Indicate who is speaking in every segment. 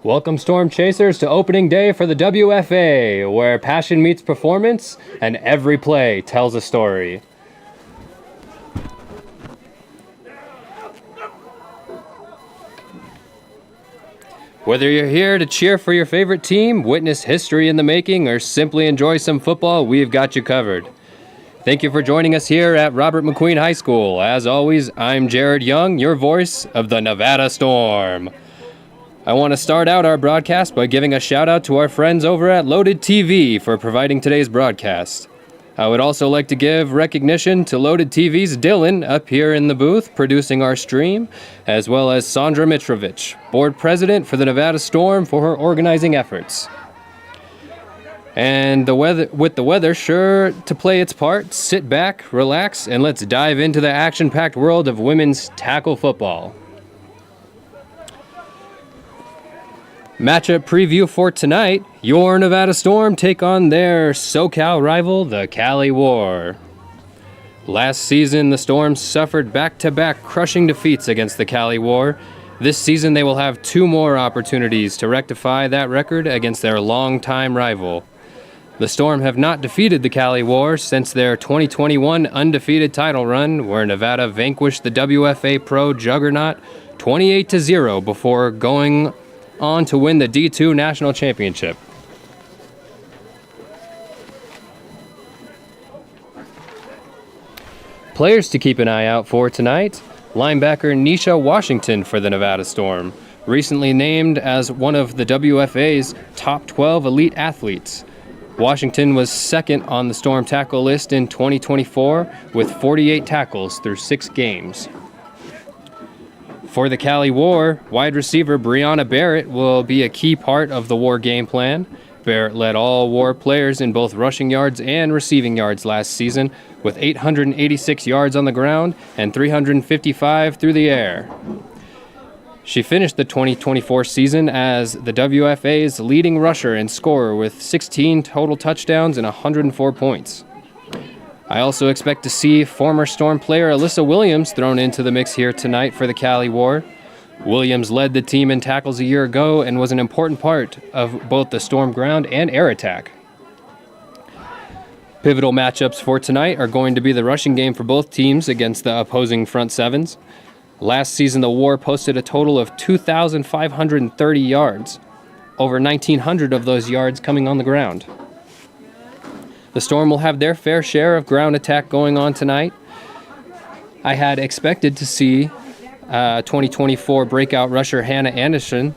Speaker 1: Welcome, Storm Chasers, to opening day for the WFA, where passion meets performance and every play tells a story. Whether you're here to cheer for your favorite team, witness history in the making, or simply enjoy some football, we've got you covered. Thank you for joining us here at Robert McQueen High School. As always, I'm Jared Young, your voice of the Nevada Storm. I want to start out our broadcast by giving a shout out to our friends over at Loaded TV for providing today's broadcast. I would also like to give recognition to Loaded TV's Dylan up here in the booth producing our stream, as well as Sandra Mitrovich, board president for the Nevada Storm, for her organizing efforts. And with the weather sure to play its part, sit back, relax, and let's dive into the action-packed world of women's tackle football. Matchup preview for tonight, your Nevada Storm take on their SoCal rival, the Cali War. Last season, the Storm suffered back-to-back crushing defeats against the Cali War. This season, they will have two more opportunities to rectify that record against their longtime rival. The Storm have not defeated the Cali War since their 2021 undefeated title run, where Nevada vanquished the WFA Pro juggernaut 28-0 before going on to win the D2 National Championship. Players to keep an eye out for tonight: linebacker Nisha Washington for the Nevada Storm, recently named as one of the WFA's top 12 elite athletes. Washington was second on the Storm tackle list in 2024 with 48 tackles through 6 games. For the Cali War, wide receiver Brianna Barrett will be a key part of the War game plan. Barrett led all War players in both rushing yards and receiving yards last season, with 886 yards on the ground and 355 through the air. She finished the 2024 season as the WFA's leading rusher and scorer with 16 total touchdowns and 104 points. I also expect to see former Storm player Alyssa Williams thrown into the mix here tonight for the Cali War. Williams led the team in tackles a year ago and was an important part of both the Storm ground and air attack. Pivotal matchups for tonight are going to be the rushing game for both teams against the opposing front sevens. Last season, the War posted a total of 2,530 yards, over 1,900 of those yards coming on the ground. The Storm will have their fair share of ground attack going on tonight. I had expected to see 2024 breakout rusher Hannah Anderson,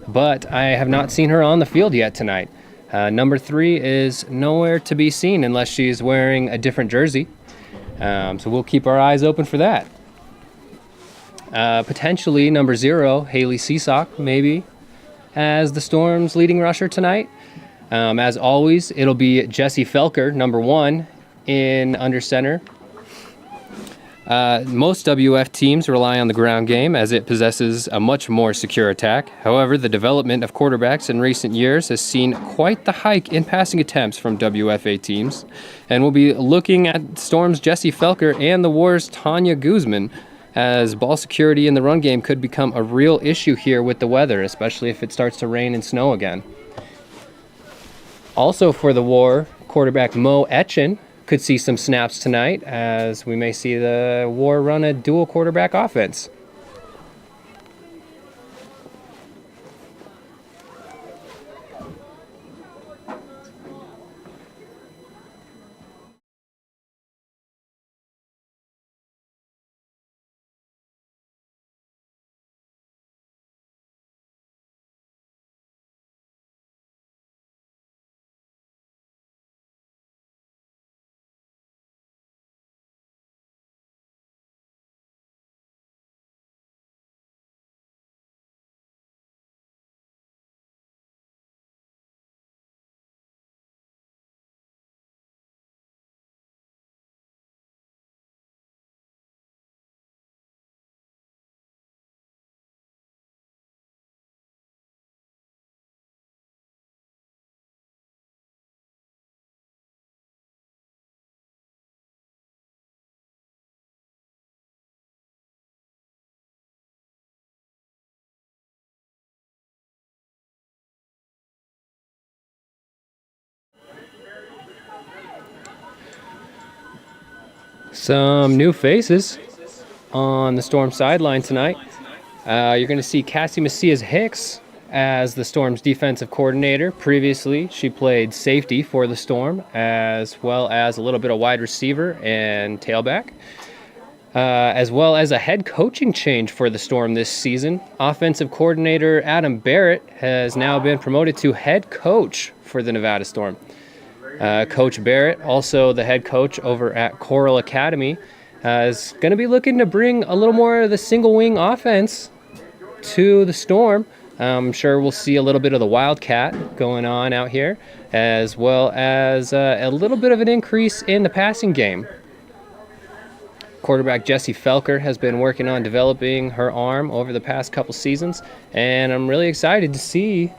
Speaker 1: but I have not seen her on the field yet tonight. Number 3 is nowhere to be seen unless she's wearing a different jersey. So we'll keep our eyes open for that. Potentially number 0, Haley Seasock, maybe, as the Storm's leading rusher tonight. As always, it'll be Jesse Felker, number 1, in under center. Most WF teams rely on the ground game as it possesses a much more secure attack. However, the development of quarterbacks in recent years has seen quite the hike in passing attempts from WFA teams, and we'll be looking at Storm's Jesse Felker and the War's Tanya Guzman, as ball security in the run game could become a real issue here with the weather, especially if it starts to rain and snow again. Also for the War, quarterback Mo Etchen could see some snaps tonight, as we may see the War run a dual quarterback offense. Some new faces on the Storm sideline tonight. You're going to see Cassie Macias Hicks as the Storm's defensive coordinator. Previously, she played safety for the Storm, as well as a little bit of wide receiver and tailback, as well as a head coaching change for the Storm this season. Offensive coordinator Adam Barrett has now been promoted to head coach for the Nevada Storm. Coach Barrett, also the head coach over at Coral Academy, is going to be looking to bring a little more of the single wing offense to the Storm. I'm sure we'll see a little bit of the Wildcat going on out here, as well as a little bit of an increase in the passing game. Quarterback Jessie Felker has been working on developing her arm over the past couple seasons, and I'm really excited to see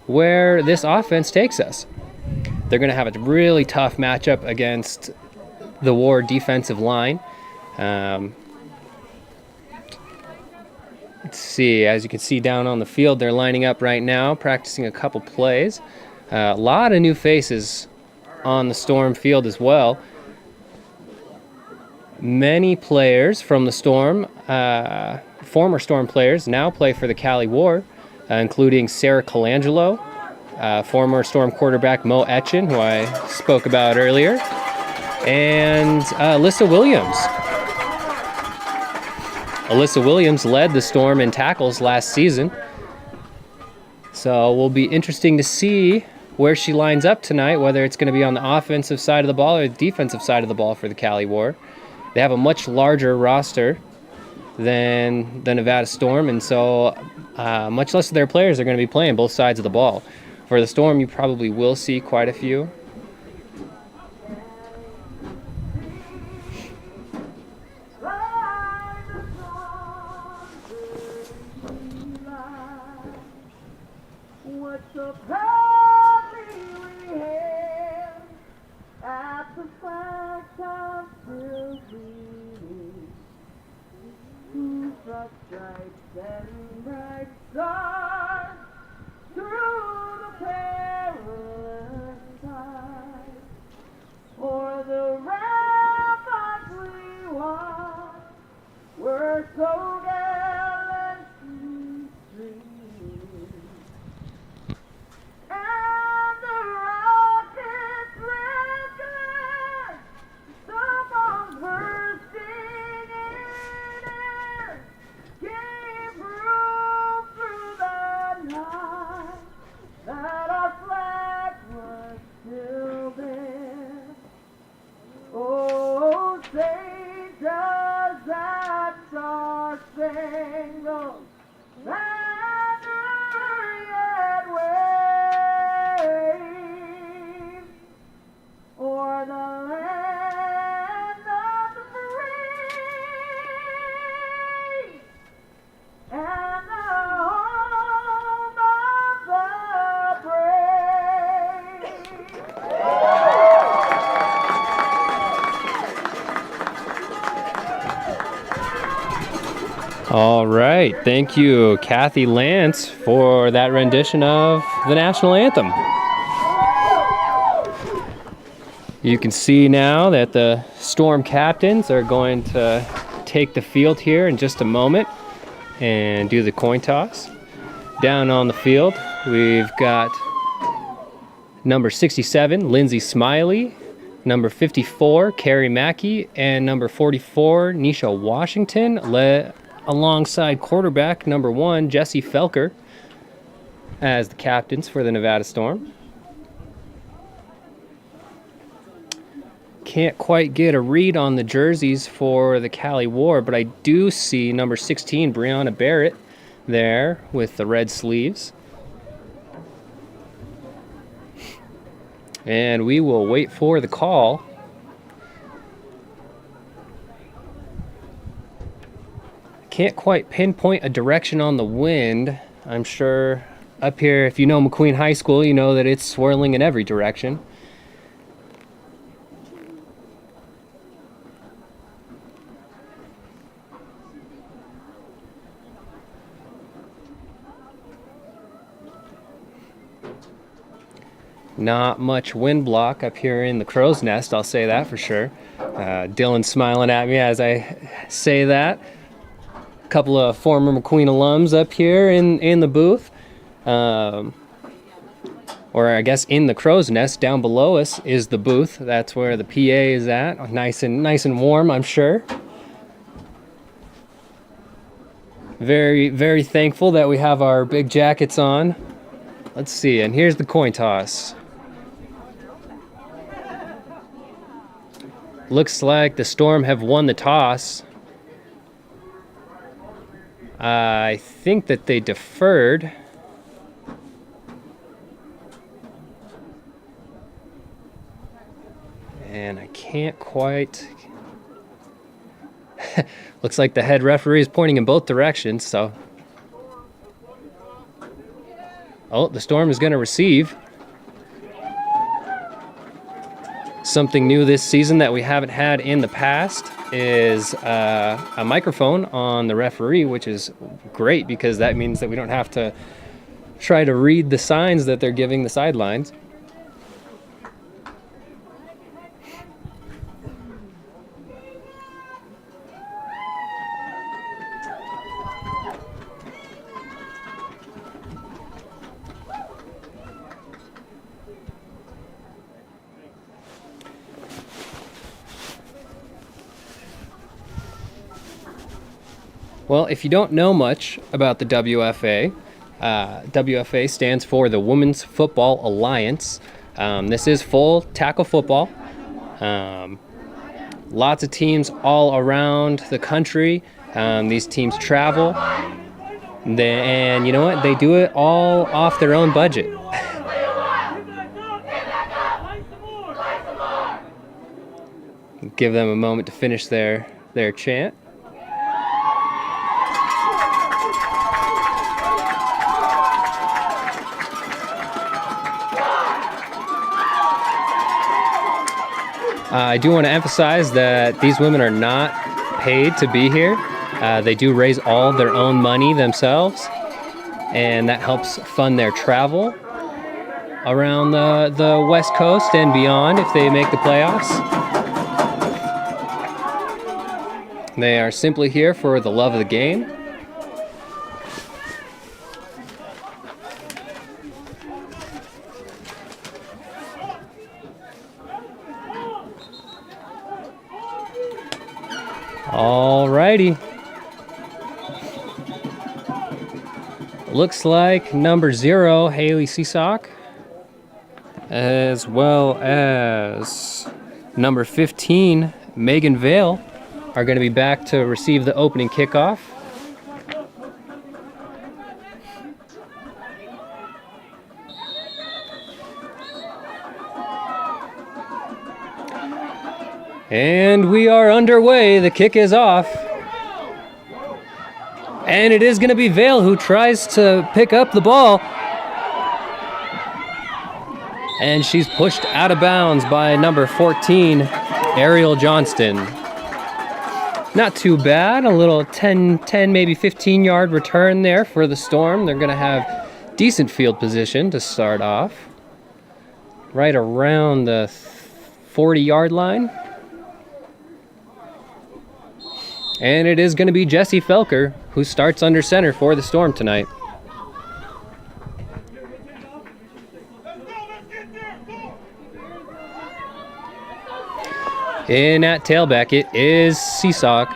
Speaker 1: where this offense takes us. They're going to have a really tough matchup against the War defensive line. Let's see, as you can see down on the field, they're lining up right now, practicing a couple plays. A lot of new faces on the Storm field as well. Many players from the Storm, former Storm players, now play for the Cali War, including Sarah Colangelo, former Storm quarterback Mo Etchen, who I spoke about earlier, and Alyssa Williams. Alyssa Williams led the Storm in tackles last season, so it will be interesting to see where she lines up tonight, whether it's going to be on the offensive side of the ball or the defensive side of the ball for the Cali War. They have a much larger roster than the Nevada Storm, and so much less of their players are going to be playing both sides of the ball. For the Storm, you probably will see quite a few. All right, thank you, Kathy Lance, for that rendition of the national anthem. You can see now that the Storm captains are going to take the field here in just a moment and do the coin toss. Down on the field, we've got number 67, Lindsay Smiley, number 54, Carrie Mackey, and number 44, Nisha Washington, alongside quarterback number 1, Jessie Felker, as the captains for the Nevada Storm. Can't quite get a read on the jerseys for the Cali War, but I do see number 16, Brianna Barrett, there with the red sleeves. And we will wait for the call. Can't quite pinpoint a direction on the wind. I'm sure up here, if you know McQueen High School, you know that it's swirling in every direction. Not much wind block up here in the crow's nest, I'll say that for sure. Dylan's smiling at me as I say that. A couple of former McQueen alums up here in the booth. Or I guess in the crow's nest down below us is the booth. That's where the PA is at. Nice and warm, I'm sure. Very, very thankful that we have our big jackets on. Let's see, and here's the coin toss. Looks like the Storm have won the toss. I think that they deferred. And I can't quite... Looks like the head referee is pointing in both directions, so... Oh, the Storm is going to receive. Something new this season that we haven't had in the past is a microphone on the referee, which is great because that means that we don't have to try to read the signs that they're giving the sidelines. Well, if you don't know much about the WFA, WFA stands for the Women's Football Alliance. This is full tackle football. Lots of teams all around the country. These teams travel. And you know what? They do it all off their own budget. Give them a moment to finish their chant. I do want to emphasize that these women are not paid to be here. They do raise all their own money themselves, and that helps fund their travel around the West Coast and beyond if they make the playoffs. They are simply here for the love of the game. Alrighty. Looks like number 0, Haley Seasock, as well as number 15, Megan Vale, are going to be back to receive the opening kickoff. And we are underway. The kick is off. And it is going to be Vale who tries to pick up the ball. And she's pushed out of bounds by number 14, Ariel Johnston. Not too bad. A little 10 maybe 15-yard return there for the Storm. They're going to have decent field position to start off. Right around the 40-yard line. And it is going to be Jessie Felker who starts under center for the Storm tonight. In at tailback, it is Seasock.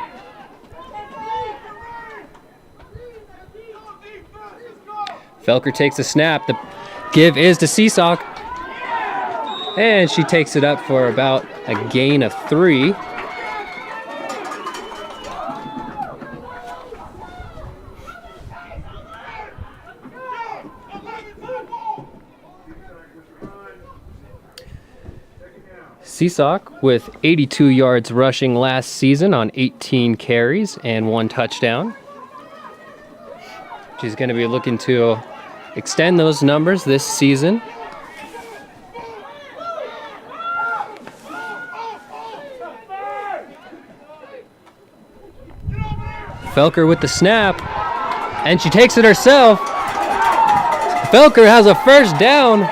Speaker 1: Felker takes a snap. The give is to Seasock. And she takes it up for about a gain of 3. Seasock with 82 yards rushing last season on 18 carries and 1 touchdown. She's going to be looking to extend those numbers this season. Felker with the snap, and she takes it herself. Felker has a first down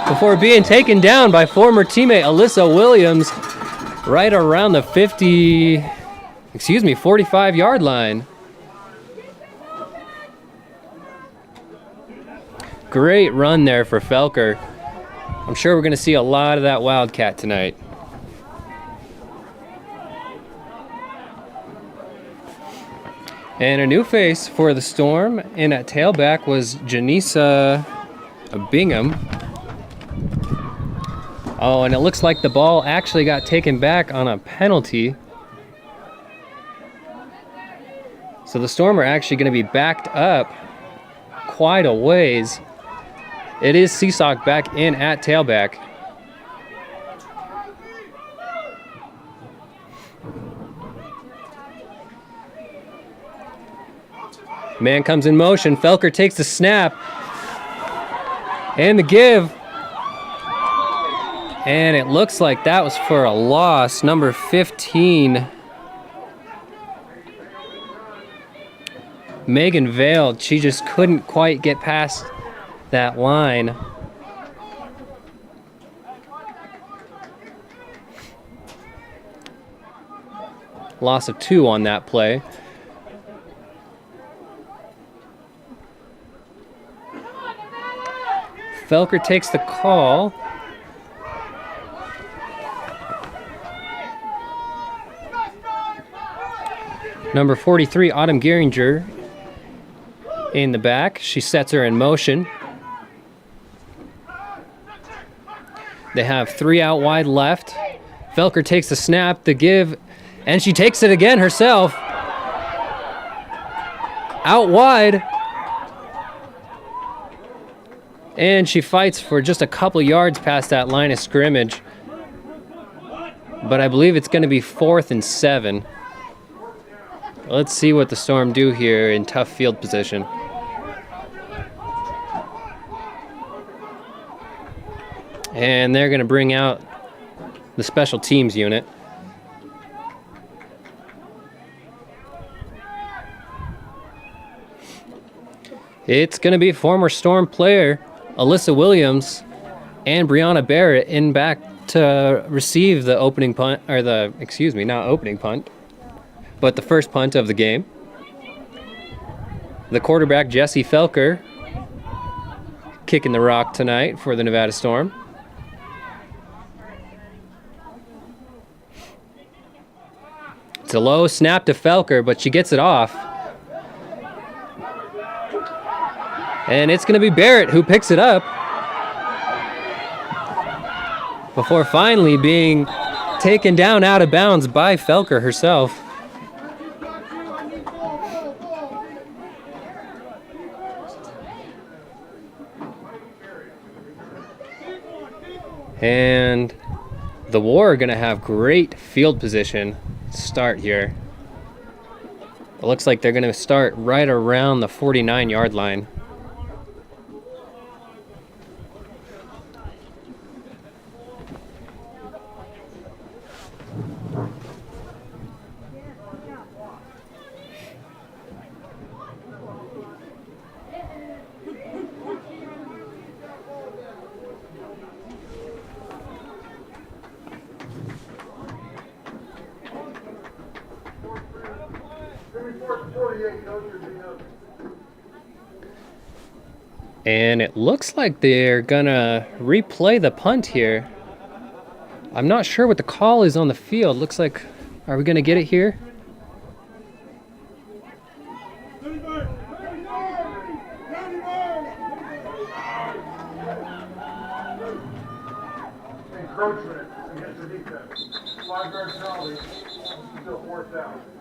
Speaker 1: before being taken down by former teammate Alyssa Williams. right around the 45-yard line. Great run there for Felker. I'm sure we're going to see a lot of that Wildcat tonight. And a new face for the Storm, and at tailback was Janisa Bingham. Oh, and it looks like the ball actually got taken back on a penalty. So the Storm are actually going to be backed up quite a ways. It is Seesock back in at tailback. Man comes in motion. Felker takes the snap. And the give. And it looks like that was for a loss. Number 15. Megan Vale. She just couldn't quite get past that line. Loss of 2 on that play. Felker takes the call. Number 43, Autumn Geringer in the back. She sets her in motion. They have 3 out wide left. Felker takes the snap, the give, and she takes it again herself. Out wide. And she fights for just a couple yards past that line of scrimmage. But I believe it's going to be 4th and 7. Let's see what the Storm do here in tough field position. And they're going to bring out the special teams unit. It's going to be former Storm player Alyssa Williams and Brianna Barrett in back to receive the opening punt, or the, excuse me, not opening punt, but the first punt of the game. The quarterback, Jesse Felker, kicking the rock tonight for the Nevada Storm. It's a low snap to Felker, but she gets it off. And it's going to be Barrett who picks it up before finally being taken down out of bounds by Felker herself. And the War are going to have great field position to start here. It looks like they're going to start right around the 49-yard line. And it looks like they're gonna replay the punt here. I'm not sure what the call is on the field. Looks like, are we gonna get it here?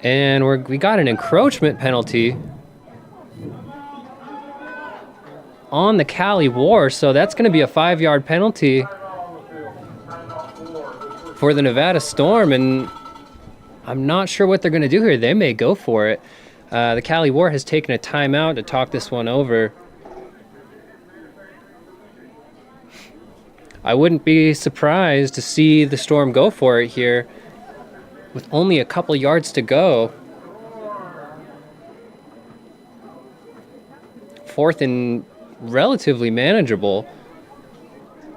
Speaker 1: And we got an encroachment penalty on the Cali War, so that's going to be a 5-yard penalty for the Nevada Storm, and I'm not sure what they're going to do here. They may go for it. The Cali War has taken a timeout to talk this one over. I wouldn't be surprised to see the Storm go for it here with only a couple yards to go. 4th and relatively manageable.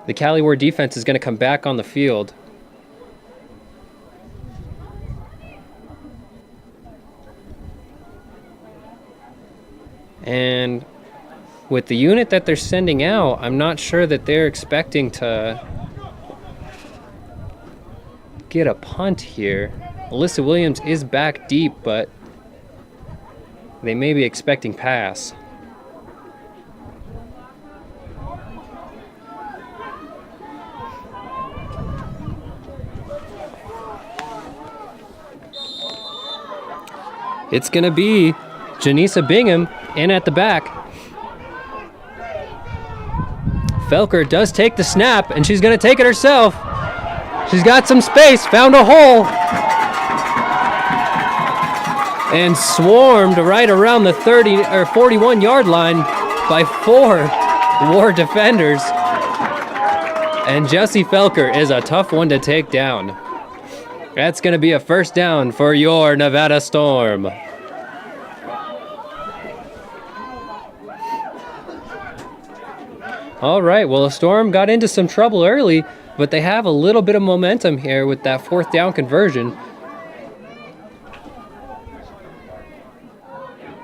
Speaker 1: The Cali War defense is going to come back on the field. And with the unit that they're sending out, I'm not sure that they're expecting to get a punt here. Alyssa Williams is back deep, but they may be expecting pass. It's going to be Janisa Bingham in at the back. Felker does take the snap, and she's going to take it herself. She's got some space, found a hole, and swarmed right around the 30 or 41-yard line by 4 War defenders. And Jessie Felker is a tough one to take down. That's going to be a first down for your Nevada Storm. All right, well, the Storm got into some trouble early, but they have a little bit of momentum here with that 4th down conversion.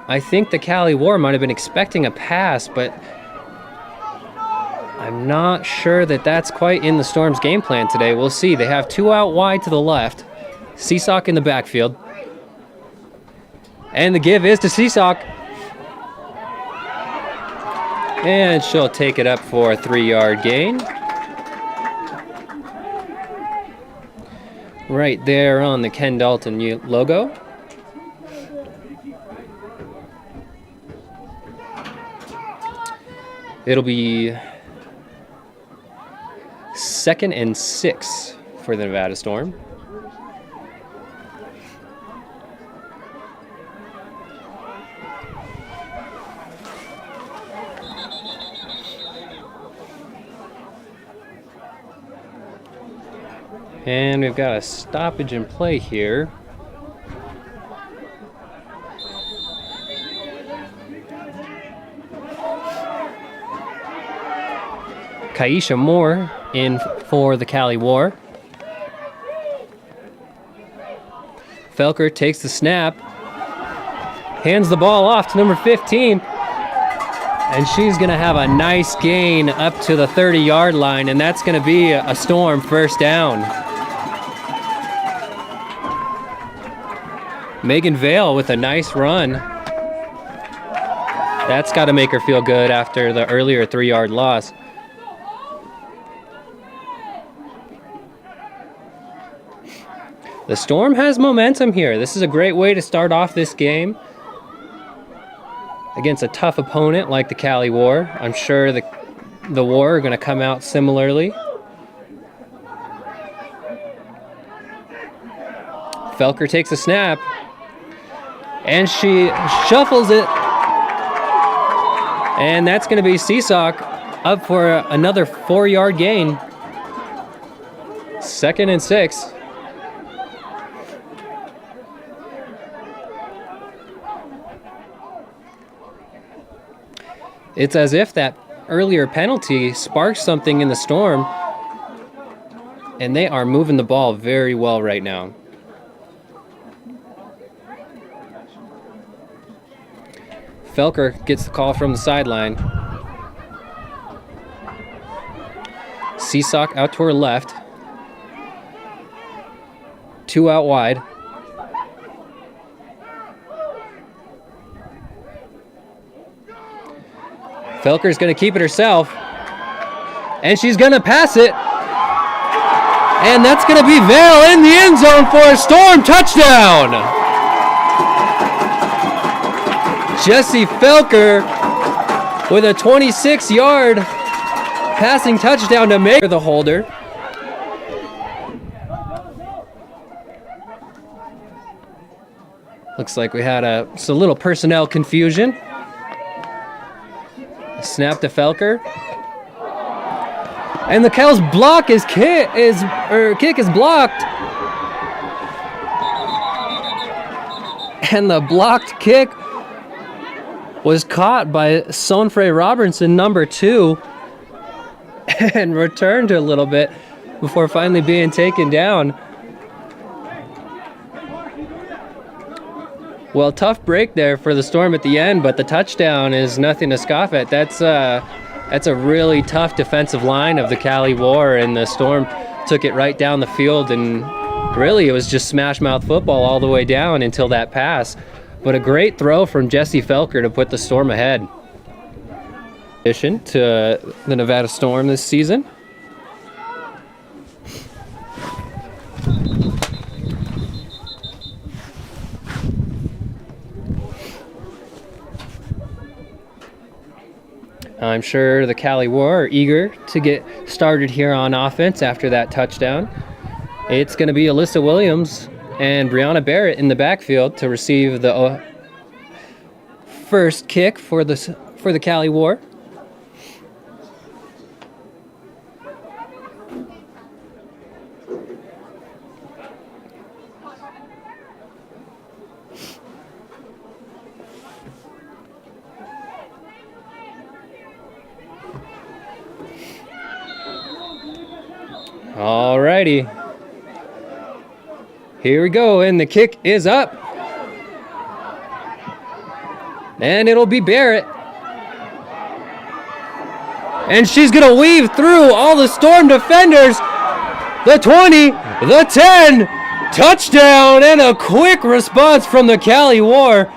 Speaker 1: I think the Cali War might have been expecting a pass, but I'm not sure that that's quite in the Storm's game plan today. We'll see. They have 2 out wide to the left. Seesock in the backfield. And the give is to Seesock. And she'll take it up for a 3-yard gain. Right there on the Ken Dalton logo. It'll be 2nd and 6 for the Nevada Storm. And we've got a stoppage in play here. Kaisha Moore in for the Cali War. Felker takes the snap, hands the ball off to number 15, and she's going to have a nice gain up to the 30-yard line, and that's going to be a Storm first down. Megan Vale with a nice run. That's got to make her feel good after the earlier 3-yard loss. The Storm has momentum here. This is a great way to start off this game against a tough opponent like the Cali War. I'm sure the War are going to come out similarly. Felker takes a snap, and she shuffles it. And that's going to be Seesock up for another 4-yard gain. 2nd and 6. It's as if that earlier penalty sparked something in the Storm, and they are moving the ball very well right now. Felker gets the call from the sideline. Seesock out to her left. 2 out wide. Felker's going to keep it herself. And she's going to pass it. And that's going to be Vale in the end zone for a Storm touchdown. Jessie Felker with a 26-yard passing touchdown to make the holder. Looks like we had a little personnel confusion. Snap to Felker. And the Cal's kick is blocked. And the blocked kick was caught by Sonfrey Robertson, number 2, and returned a little bit before finally being taken down. Well, tough break there for the Storm at the end, but the touchdown is nothing to scoff at. That's a really tough defensive line of the Cali War, and the Storm took it right down the field, and really it was just smash mouth football all the way down until that pass. But a great throw from Jesse Felker to put the Storm ahead. Addition to the Nevada Storm this season. I'm sure the Cali War are eager to get started here on offense after that touchdown. It's going to be Alyssa Williams and Brianna Barrett in the backfield to receive the first kick for the Cali War. Alrighty. Here we go, and the kick is up. And it'll be Barrett. And she's going to weave through all the Storm defenders. The 20, the 10, touchdown, and a quick response from the Cali War.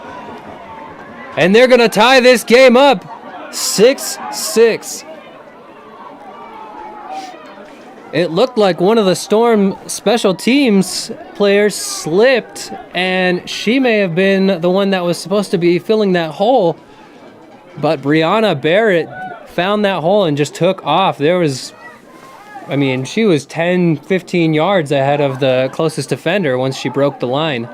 Speaker 1: And they're going to tie this game up 6-6. It looked like one of the Storm special teams players slipped, and she may have been the one that was supposed to be filling that hole. But Brianna Barrett found that hole and just took off. She was 10, 15 yards ahead of the closest defender once she broke the line.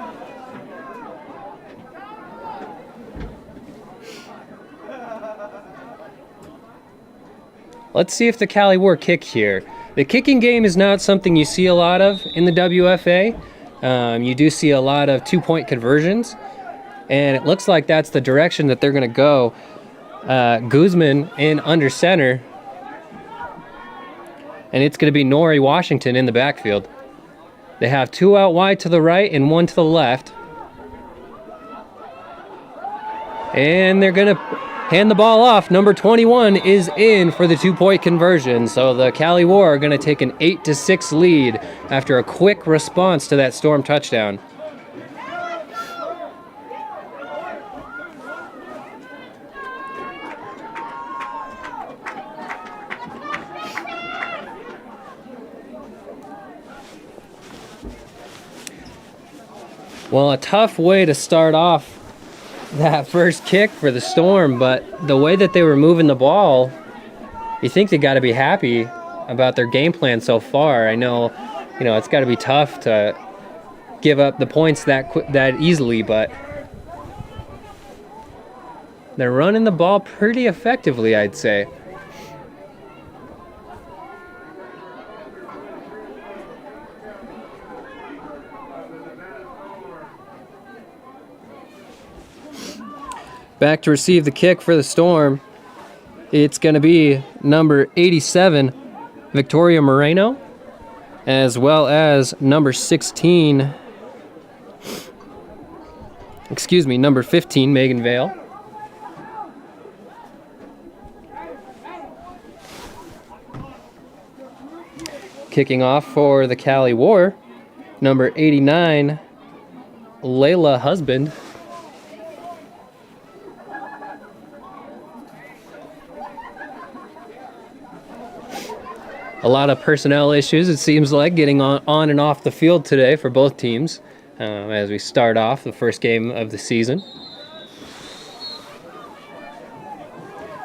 Speaker 1: Let's see if the Cali War kick here. The kicking game is not something you see a lot of in the WFA. You do see a lot of two-point conversions, and it looks like that's the direction that they're going to go. Guzman in under center, and it's going to be Nori Washington in the backfield. They have two out wide to the right and one to the left. And they're going to hand the ball off. Number 21 is in for the two-point conversion. So the Cali War are going to take an 8-6 lead after a quick response to that Storm touchdown. Well, a tough way to start off that first kick for the Storm, but the way that they were moving the ball, you think they got to be happy about their game plan so far. I know, it's got to be tough to give up the points that easily, but they're running the ball pretty effectively, I'd say. Back to receive the kick for the Storm. It's going to be number 87, Victoria Moreno, as well as number 15, Megan Vale. Kicking off for the Cali War, number 89, Layla Husband. A lot of personnel issues, it seems like, getting on and off the field today for both teams as we start off the first game of the season.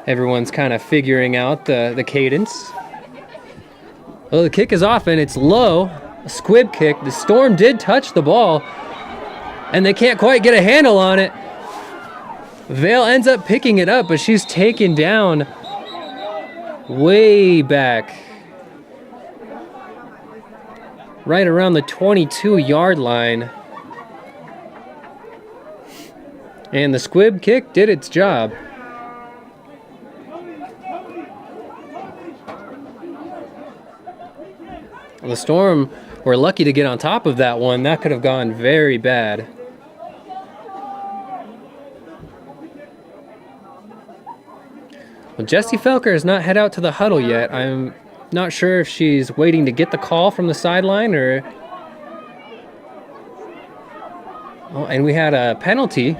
Speaker 1: Everyone's kind of figuring out the cadence. Well, the kick is off and it's low. A squib kick. The Storm did touch the ball, and they can't quite get a handle on it. Vale ends up picking it up, but she's taken down way back, right around the 22-yard line. And the squib kick did its job. The Storm were lucky to get on top of that one. That could have gone very bad. Well, Jessie Felker has not head out to the huddle yet. I'm not sure if she's waiting to get the call from the sideline or... Oh, and we had a penalty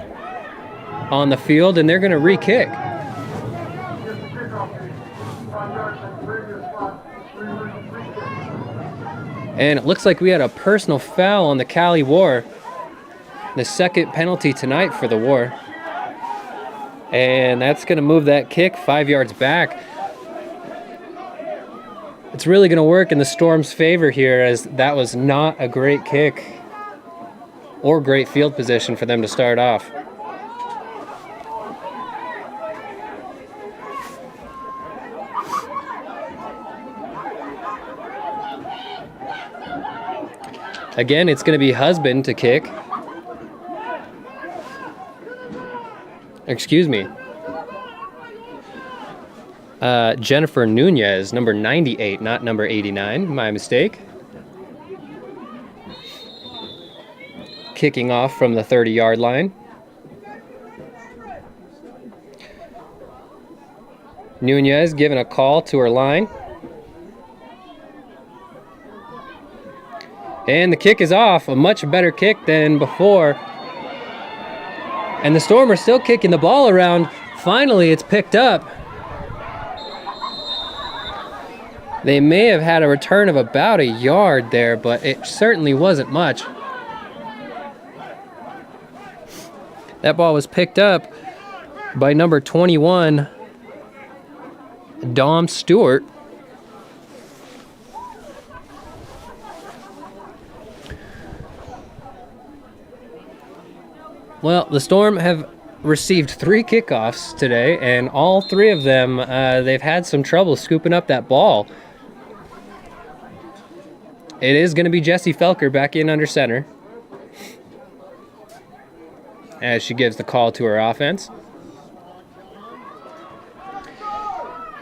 Speaker 1: on the field, and they're going to re-kick. And it looks like we had a personal foul on the Cali War. The second penalty tonight for the War. And that's going to move that kick 5 yards back. It's really going to work in the Storm's favor here, as that was not a great kick or great field position for them to start off. Again, it's going to be Husband to kick. Excuse me. Jennifer Nunez, number 98, not number 89. My mistake. Kicking off from the 30-yard line. Nunez giving a call to her line. And the kick is off. A much better kick than before. And the Storm are still kicking the ball around. Finally, it's picked up. They may have had a return of about a yard there, but it certainly wasn't much. That ball was picked up by number 21, Dom Stewart. Well, the Storm have received 3 kickoffs today, and all 3 of them, they've had some trouble scooping up that ball. It is going to be Jessie Felker back in under center as she gives the call to her offense.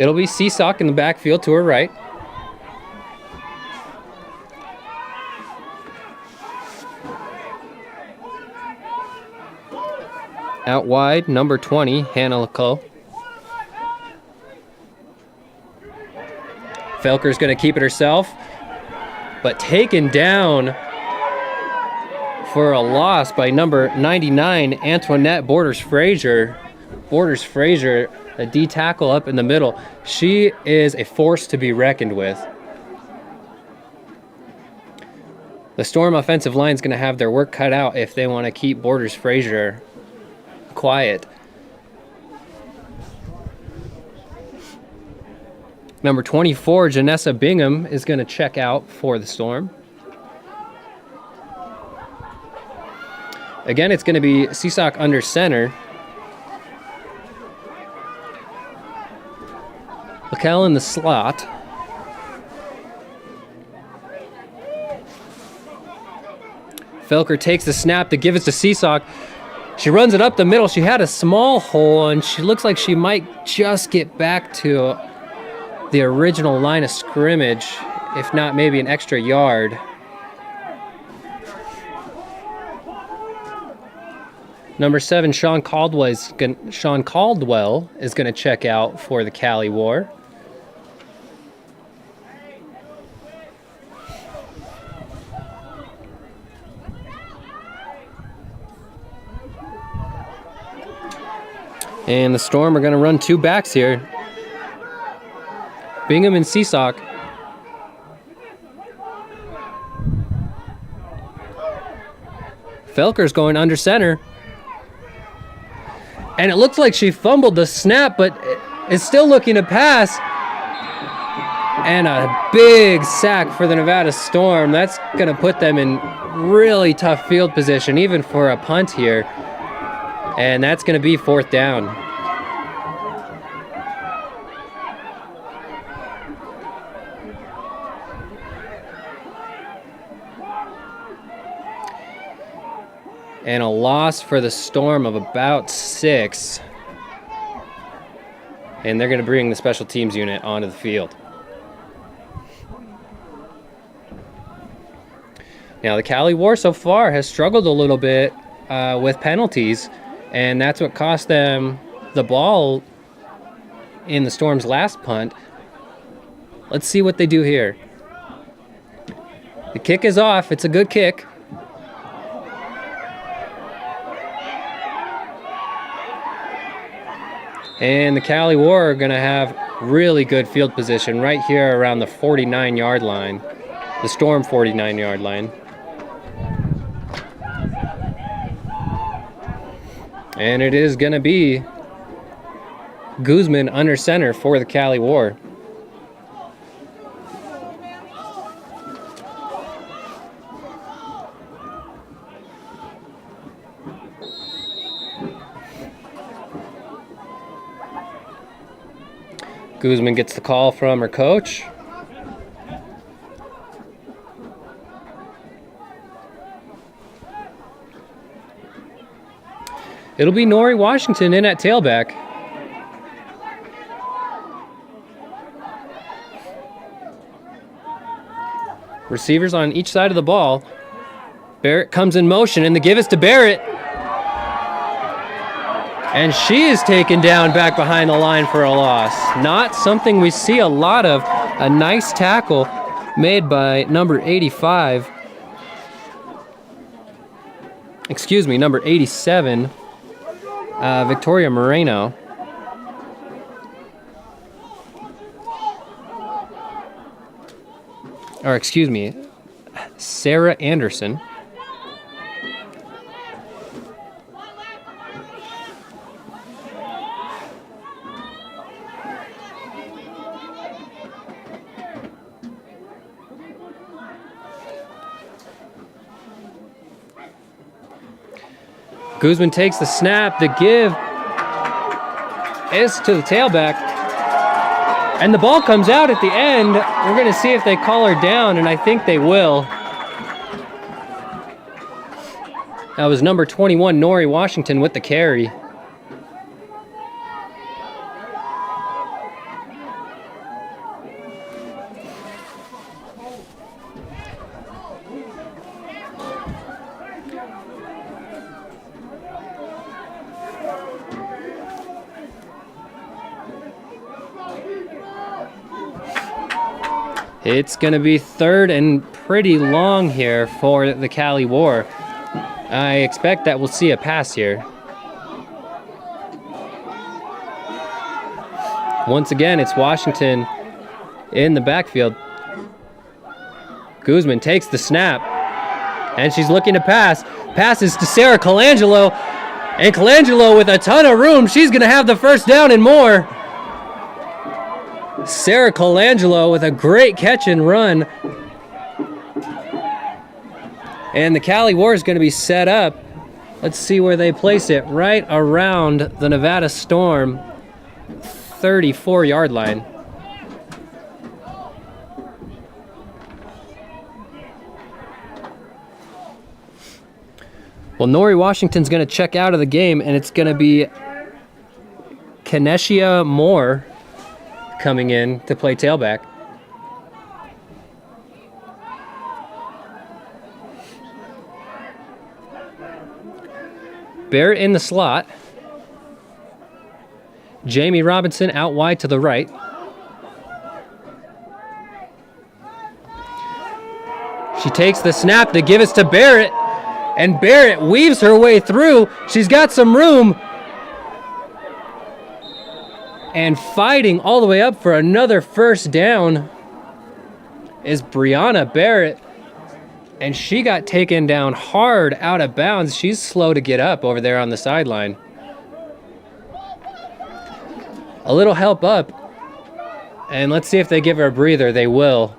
Speaker 1: It'll be Seasock in the backfield to her right. Out wide, number 20, Hannah LeCole. Felker's going to keep it herself, but taken down for a loss by number 99, Antoinette Borders-Frazier. Borders-Frazier, a D tackle up in the middle. She is a force to be reckoned with. The Storm offensive line is going to have their work cut out if they want to keep Borders-Frazier quiet. Number 24, Janessa Bingham, is going to check out for the Storm. Again, it's going to be Seasock under center. LaCal in the slot. Felker takes the snap to give it to Seasock. She runs it up the middle. She had a small hole, and she looks like she might just get back to the original line of scrimmage, if not maybe an extra yard. Number 7, Sean Caldwell is going to check out for the Cali War. And the Storm are going to run 2 backs here. Bingham and Seasock. Felker's going under center. And it looks like she fumbled the snap, but is still looking to pass. And a big sack for the Nevada Storm. That's going to put them in really tough field position, even for a punt here. And that's going to be 4th down. And a loss for the Storm of about 6. And they're going to bring the special teams unit onto the field. Now, the Cali War so far has struggled a little bit with penalties, and that's what cost them the ball in the Storm's last punt. Let's see what they do here. The kick is off. It's a good kick. And the Cali War are going to have really good field position right here around the 49-yard line. The Storm 49-yard line. And it is going to be Guzman under center for the Cali War. Guzman gets the call from her coach. It'll be Nori Washington in at tailback. Receivers on each side of the ball. Barrett comes in motion, and the give is to Barrett. And she is taken down back behind the line for a loss. Not something we see a lot of. A nice tackle made by number 85. Excuse me, number 87, Victoria Moreno. Or excuse me, Sarah Anderson. Guzman takes the snap. The give is to the tailback. And the ball comes out at the end. We're going to see if they call her down, and I think they will. That was number 21, Nori Washington, with the carry. It's going to be third and pretty long here for the Cali War. I expect that we'll see a pass here. Once again, it's Washington in the backfield. Guzman takes the snap, and she's looking to pass. Passes to Sarah Colangelo, and Colangelo with a ton of room. She's going to have the first down and more. Sarah Colangelo with a great catch and run. And the Cali War is going to be set up. Let's see where they place it. Right around the Nevada Storm 34-yard line. Well, Nori Washington's going to check out of the game, and it's going to be Kaneshia Moore coming in to play tailback. Barrett in the slot. Jamie Robinson out wide to the right. She takes the snap. The give is to Barrett. And Barrett weaves her way through. She's got some room. And fighting all the way up for another first down is Brianna Barrett. And she got taken down hard out of bounds. She's slow to get up over there on the sideline. A little help up. And let's see if they give her a breather. They will.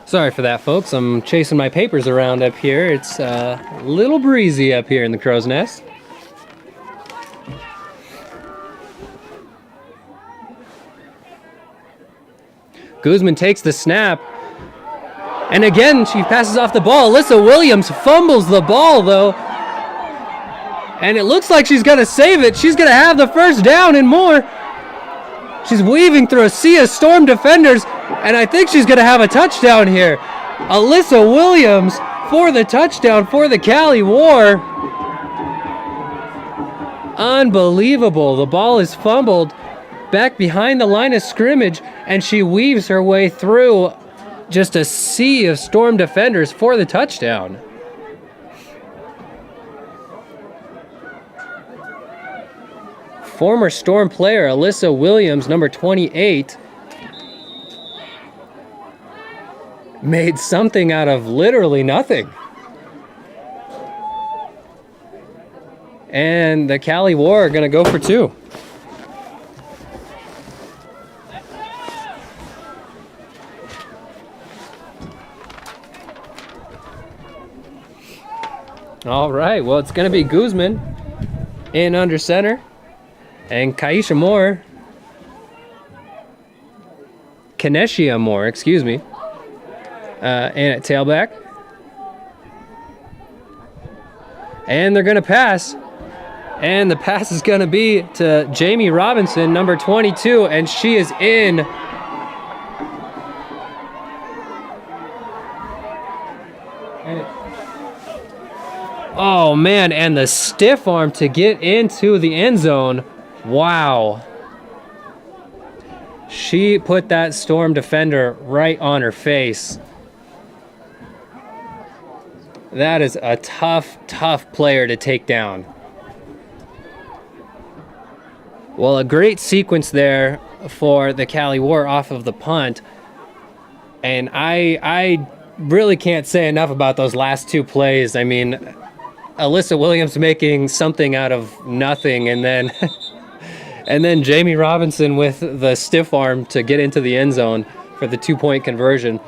Speaker 1: Sorry for that, folks. I'm chasing my papers around up here. It's a little breezy up here in the crow's nest. Guzman takes the snap. And again, she passes off the ball. Alyssa Williams fumbles the ball, though. And it looks like she's going to save it. She's going to have the first down and more. She's weaving through a sea of Storm defenders, and I think she's going to have a touchdown here. Alyssa Williams for the touchdown for the Cali War. Unbelievable. The ball is fumbled back behind the line of scrimmage, and she weaves her way through just a sea of Storm defenders for the touchdown. Former Storm player Alyssa Williams, number 28, made something out of literally nothing. And the Cali War are going to go for 2. All right, well, it's going to be Guzman in under center. And Kanesha Moore, excuse me, and at tailback. And they're going to pass. And the pass is going to be to Jamie Robinson, number 22, and she is in. Oh, man, and the stiff arm to get into the end zone. Wow. She put that Storm defender right on her face. That is a tough, tough player to take down. Well, a great sequence there for the Cali War off of the punt. And I really can't say enough about those last 2 plays. I mean, Alyssa Williams making something out of nothing, and then and then Jamie Robinson with the stiff arm to get into the end zone for the 2-point conversion.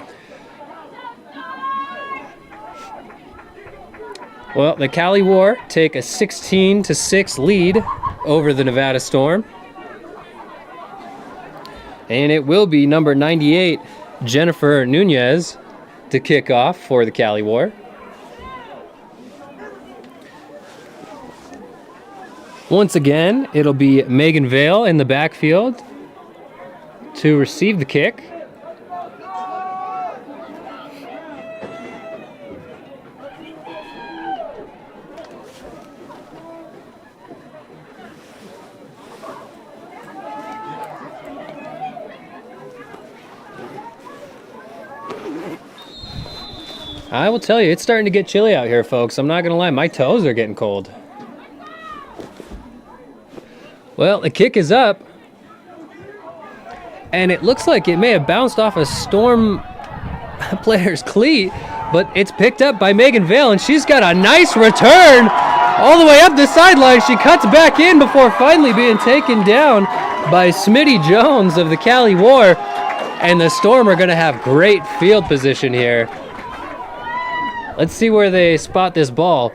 Speaker 1: Well, the Cali War take a 16-6 lead over the Nevada Storm. And it will be number 98, Jennifer Nunez, to kick off for the Cali War. Once again, it'll be Megan Vale in the backfield to receive the kick. I will tell you, it's starting to get chilly out here, folks. I'm not going to lie, my toes are getting cold. Well, the kick is up, and it looks like it may have bounced off a Storm player's cleat, but it's picked up by Megan Vale, and she's got a nice return all the way up the sideline. She cuts back in before finally being taken down by Smitty Jones of the Cali War, and the Storm are going to have great field position here. Let's see where they spot this ball.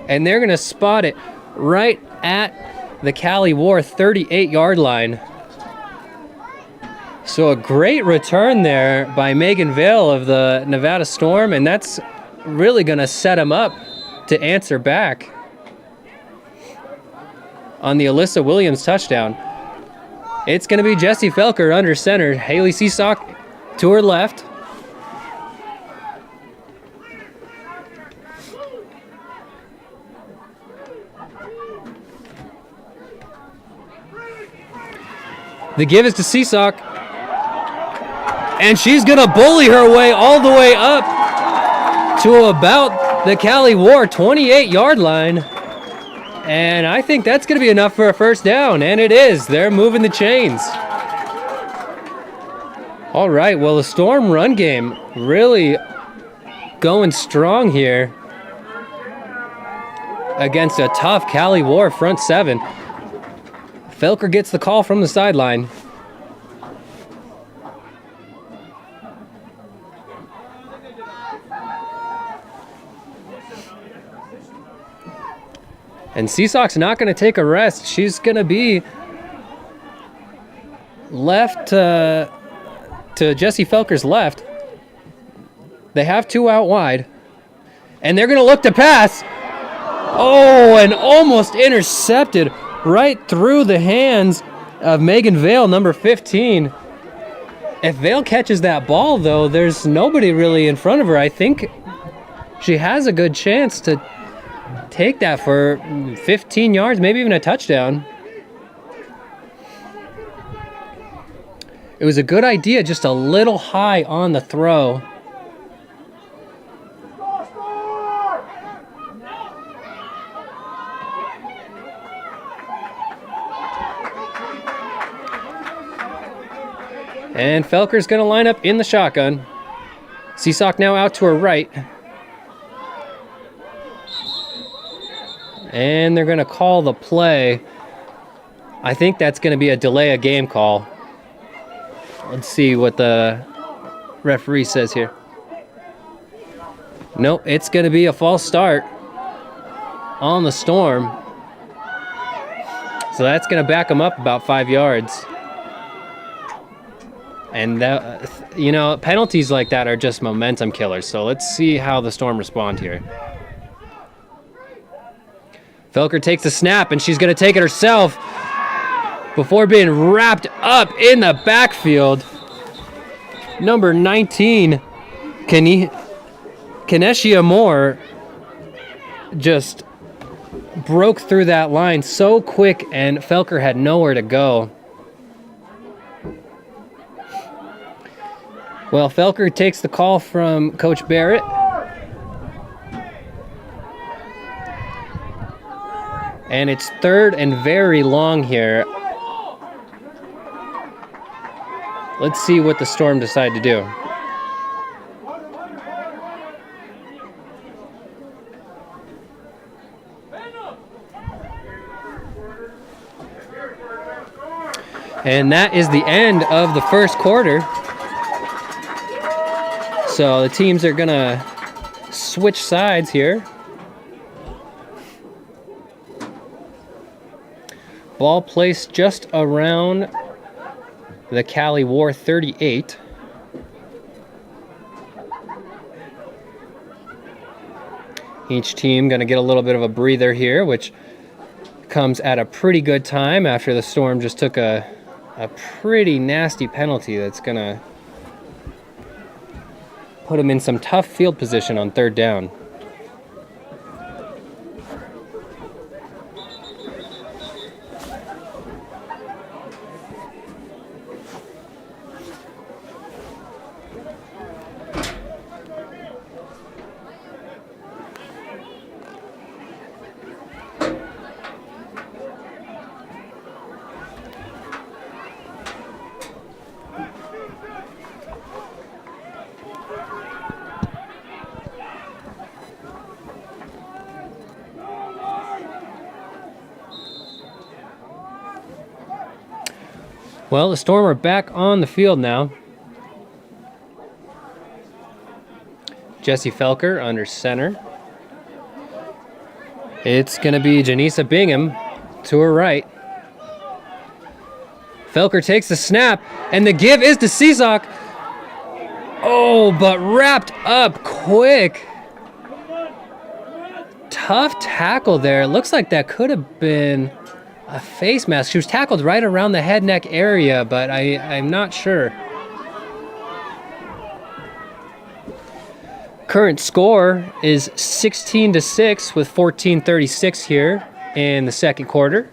Speaker 1: And they're going to spot it right at the Cali War 38-yard line. So a great return there by Megan Vale of the Nevada Storm, and that's really going to set them up to answer back on the Alyssa Williams touchdown. It's going to be Jessie Felker under center. Haley Seesock to her left. The give is to Seesock. And she's going to bully her way all the way up to about the Cali War 28-yard line. And I think that's going to be enough for a first down. And it is. They're moving the chains. All right. Well, the Storm run game really going strong here against a tough Cali War front seven. Felker gets the call from the sideline. And Seesock's not going to take a rest. She's going to be left to Jessie Felker's left. They have two out wide. And they're going to look to pass. Oh, and almost intercepted right through the hands of Megan Vale, number 15. If Vale catches that ball, though, there's nobody really in front of her. I think she has a good chance to take that for 15 yards, maybe even a touchdown. It was a good idea, just a little high on the throw. And Felker's going to line up in the shotgun. Seesock now out to her right. And they're going to call the play. I think that's going to be a delay of game call. Let's see what the referee says here. Nope, it's going to be a false start on the Storm. So that's going to back them up about 5 yards. And that, you know, penalties like that are just momentum killers. So let's see how the Storm respond here. Felker takes the snap, and she's going to take it herself before being wrapped up in the backfield. Number 19, Kaneshia Moore, just broke through that line so quick, and Felker had nowhere to go. Well, Felker takes the call from Coach Barrett. And it's 3rd and very long here. Let's see what the Storm decide to do. And that is the end of the first quarter. So the teams are going to switch sides here. Ball placed just around the Cali War 38. Each team going to get a little bit of a breather here, which comes at a pretty good time after the Storm just took a pretty nasty penalty that's going to put them in some tough field position on 3rd down. Well, the Storm are back on the field now. Jesse Felker under center. It's going to be Janisa Bingham to her right. Felker takes the snap, and the give is to Seesock. Oh, but wrapped up quick. Tough tackle there. It looks like that could have been a face mask. She was tackled right around the head neck area, but I'm not sure. Current score is 16-6 with 14:36 here in the second quarter.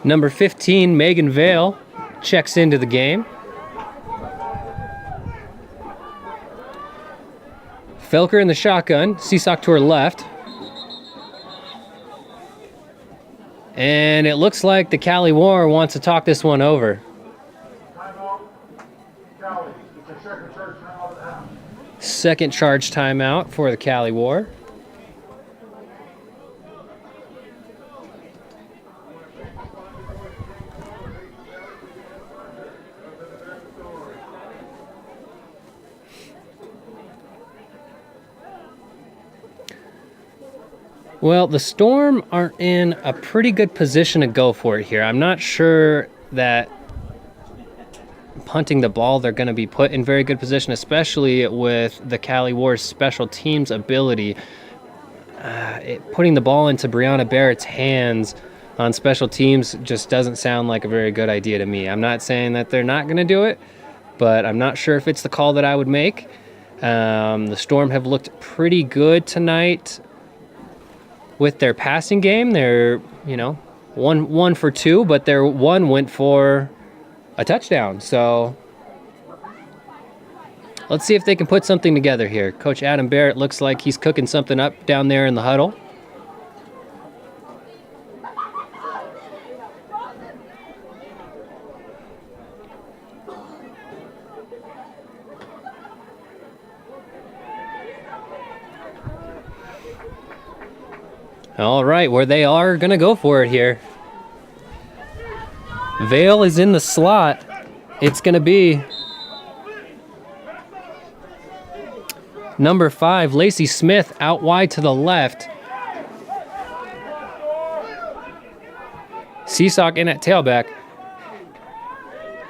Speaker 1: Number 15, Megan Vale, checks into the game. Felker in the shotgun, Seesock to her left. And it looks like the Cali War wants to talk this one over. Second charge timeout for the Cali War. Well, the Storm are in a pretty good position to go for it here. I'm not sure that punting the ball, they're going to be put in very good position, especially with the Cali War's special teams ability. Putting the ball into Brianna Barrett's hands on special teams just doesn't sound like a very good idea to me. I'm not saying that they're not going to do it, but I'm not sure if it's the call that I would make. The Storm have looked pretty good tonight with their passing game. They're, one for 2, but their one went for a touchdown. So let's see if they can put something together here. Coach Adam Barrett looks like he's cooking something up down there in the huddle. All right, where they are going to go for it here. Vale is in the slot. It's going to be number 5, Lacey Smith, out wide to the left. Seesock in at tailback.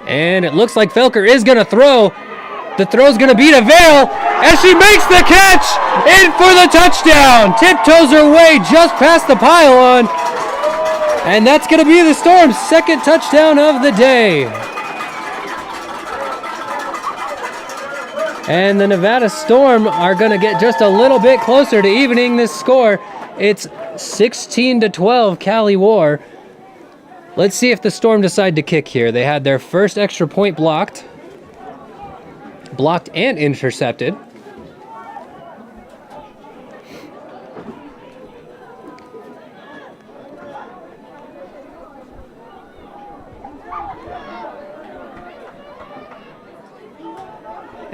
Speaker 1: And it looks like Felker is going to throw. The throw's going to be to Vale, and she makes the catch in for the touchdown. Tiptoes her way just past the pylon. And that's going to be the Storm's second touchdown of the day. And the Nevada Storm are going to get just a little bit closer to evening this score. It's 16-12 Cali War. Let's see if the Storm decide to kick here. They had their first extra point blocked and intercepted.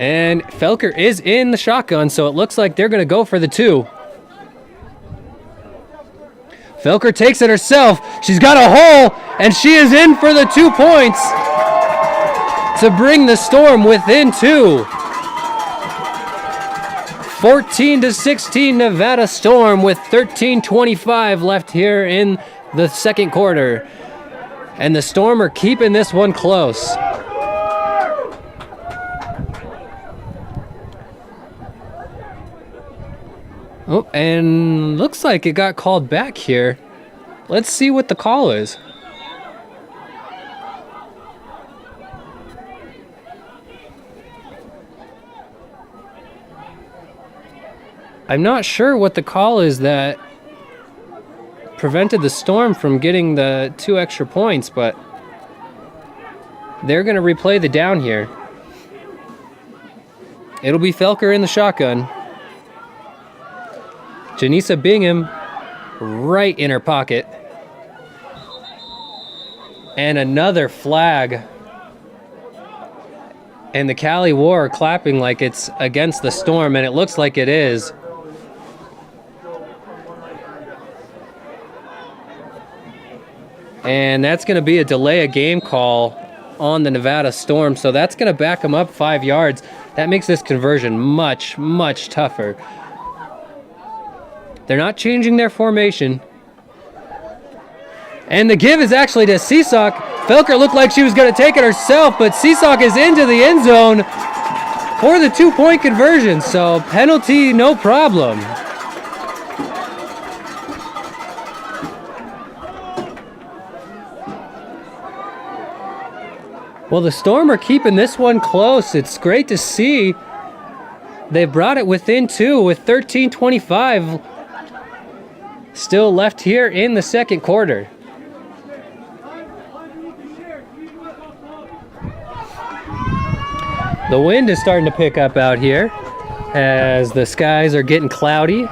Speaker 1: And Felker is in the shotgun, so it looks like they're going to go for the 2. Felker takes it herself. She's got a hole, and she is in for the 2 points to bring the Storm within 2. 14-16 Nevada Storm with 13:25 left here in the second quarter. And the Storm are keeping this one close. Oh, and looks like it got called back here. Let's see what the call is. I'm not sure what the call is that prevented the Storm from getting the 2 extra points, but they're going to replay the down here. It'll be Felker in the shotgun. Janisa Bingham right in her pocket. And another flag. And the Cali War are clapping like it's against the Storm, and it looks like it is. And that's going to be a delay of game call on the Nevada Storm, so that's going to back them up 5 yards. That makes this conversion much, much tougher. They're not changing their formation. And the give is actually to Seesock. Felker looked like she was going to take it herself, but Seesock is into the end zone for the 2-point conversion, so penalty no problem. Well, the Storm are keeping this one close. It's great to see. They brought it within 2 with 13:25 still left here in the second quarter. The wind is starting to pick up out here as the skies are getting cloudy.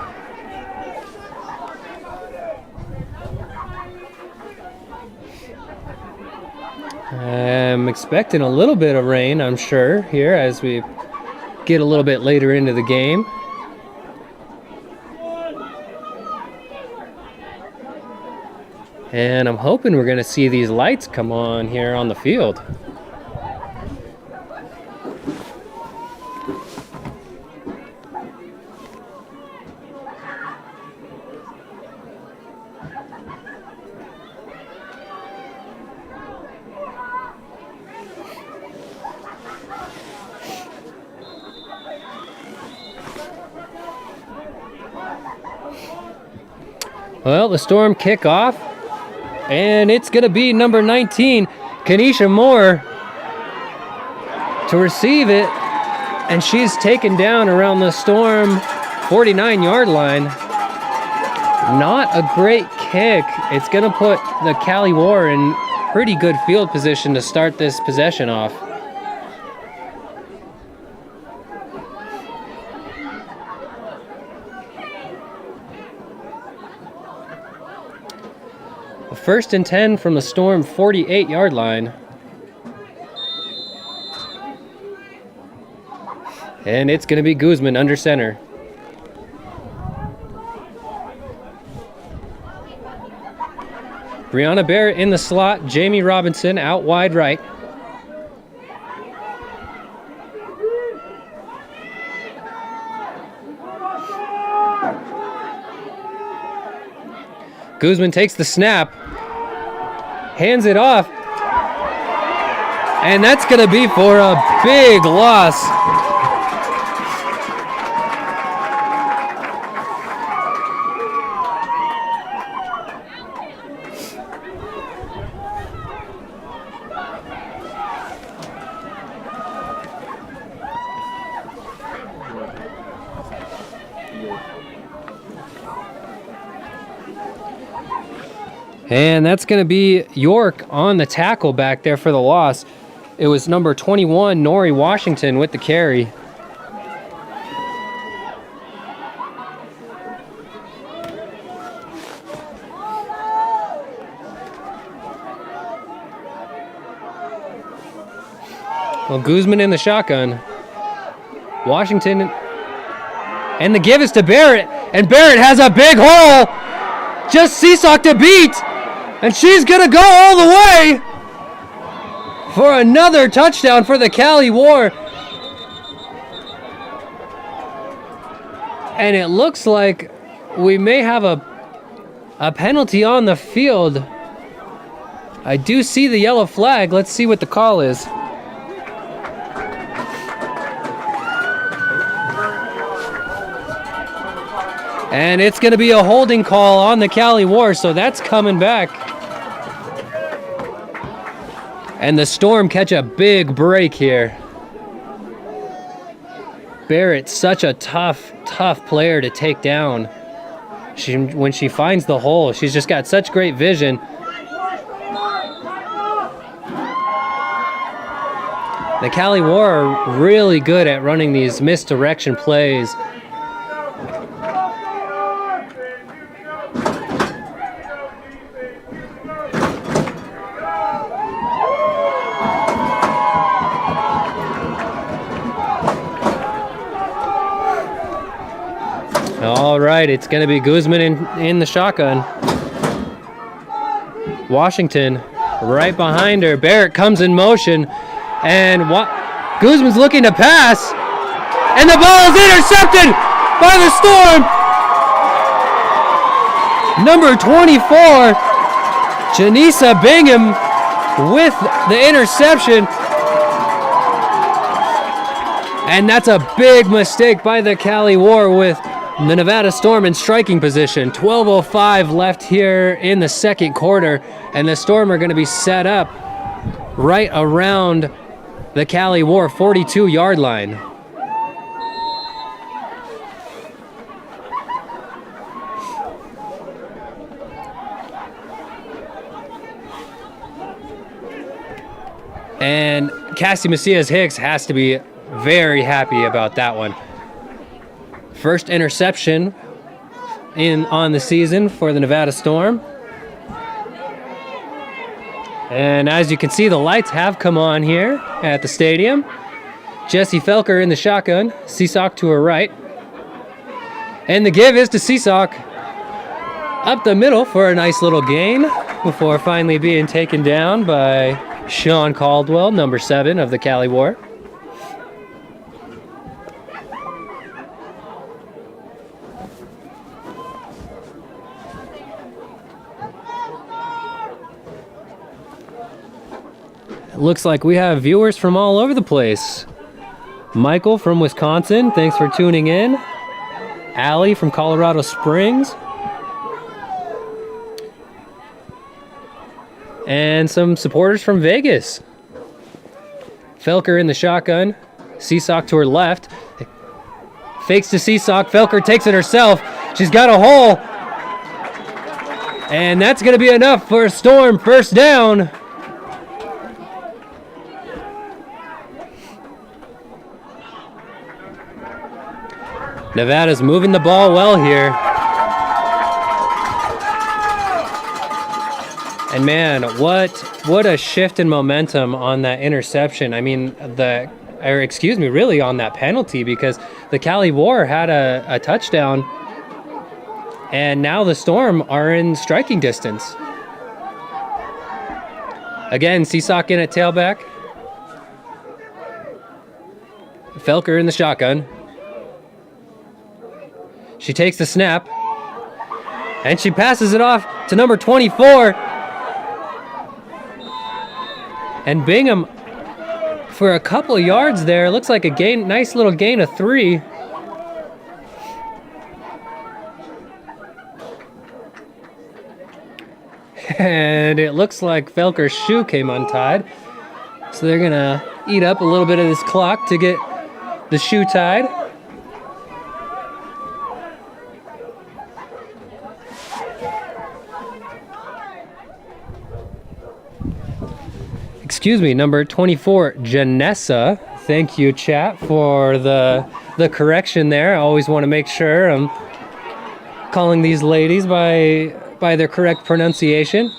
Speaker 1: I'm expecting a little bit of rain, I'm sure, here as we get a little bit later into the game. And I'm hoping we're going to see these lights come on here on the field. Well, the Storm kick off, and it's going to be number 19, Kanisha Moore, to receive it, and she's taken down around the Storm 49-yard line. Not a great kick. It's going to put the Cali War in pretty good field position to start this possession off. First and 10 from the Storm 48-yard line. And it's going to be Guzman under center. Brianna Barrett in the slot. Jamie Robinson out wide right. Guzman takes the snap. Hands it off. And that's going to be for a big loss. And that's going to be York on the tackle back there for the loss. It was number 21, Nori Washington, with the carry. Well, Guzman in the shotgun. Washington. And the give is to Barrett. And Barrett has a big hole. Just Seesock to beat. And she's going to go all the way for another touchdown for the Cali War. And it looks like we may have a penalty on the field. I do see the yellow flag. Let's see what the call is. And it's going to be a holding call on the Cali War, so that's coming back. And the Storm catch a big break here. Barrett, such a tough player to take down. When she finds the hole, she's just got such great vision. The Cali War are really good at running these misdirection plays. All right, it's going to be Guzman in the shotgun. Washington right behind her. Barrett comes in motion, and Guzman's looking to pass, and the ball is intercepted by the Storm. Number 24, Janisa Bingham with the interception. And that's a big mistake by the Cali War with the Nevada Storm in striking position. 12:05 left here in the second quarter, and the Storm are going to be set up right around the Cali War 42-yard line. And Cassie Macias-Hicks has to be very happy about that one. First interception on the season for the Nevada Storm. And as you can see, the lights have come on here at the stadium. Jesse Felker in the shotgun, Seesock to her right. And the give is to Seesock up the middle for a nice little gain before finally being taken down by Sean Caldwell, number 7 of the Cali War. Looks like we have viewers from all over the place. Michael from Wisconsin, thanks for tuning in. Allie from Colorado Springs. And some supporters from Vegas. Felker in the shotgun. Seesock to her left. Fakes to Seesock. Felker takes it herself. She's got a hole. And that's going to be enough for a Storm first down. Nevada's moving the ball well here. And man, what a shift in momentum on that interception. I mean, really on that penalty, because the Cali War had a touchdown, and now the Storm are in striking distance. Again, Seesock in at tailback. Felker in the shotgun. She takes the snap, and she passes it off to number 24. And Bingham, for a couple of yards there, looks like a nice little gain of 3. And it looks like Felker's shoe came untied. So they're gonna eat up a little bit of this clock to get the shoe tied. Excuse me, number 24, Janessa. Thank you, chat, for the correction there. I always want to make sure I'm calling these ladies by their correct pronunciation.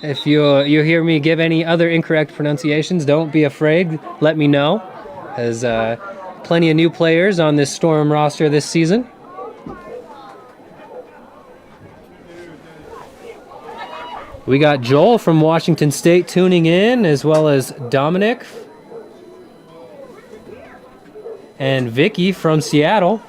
Speaker 1: If you hear me give any other incorrect pronunciations, don't be afraid. Let me know. There's plenty of new players on this Storm roster this season. We got Joel from Washington State tuning in, as well as Dominic and Vicky from Seattle.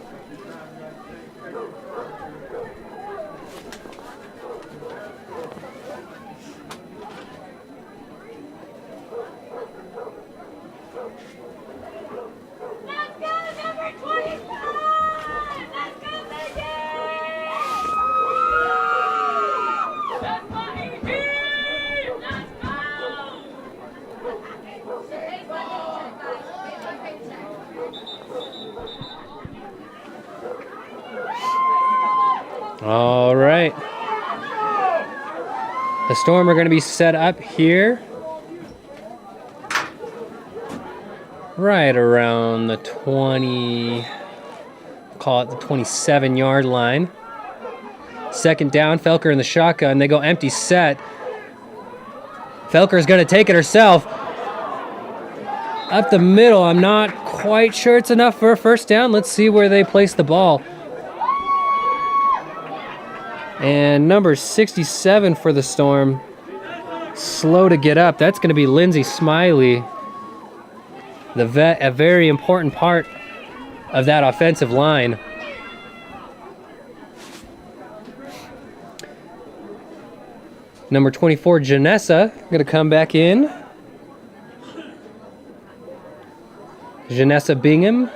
Speaker 1: All right. The Storm are going to be set up here right around the 20, call it the 27-yard line. Second down, Felker in the shotgun. They go empty set. Felker's going to take it herself. Up the middle. I'm not quite sure it's enough for a first down. Let's see where they place the ball. And number 67 for the Storm, slow to get up. That's going to be Lindsay Smiley, the vet, a very important part of that offensive line. Number 24, Janessa, going to come back in. Janessa Bingham.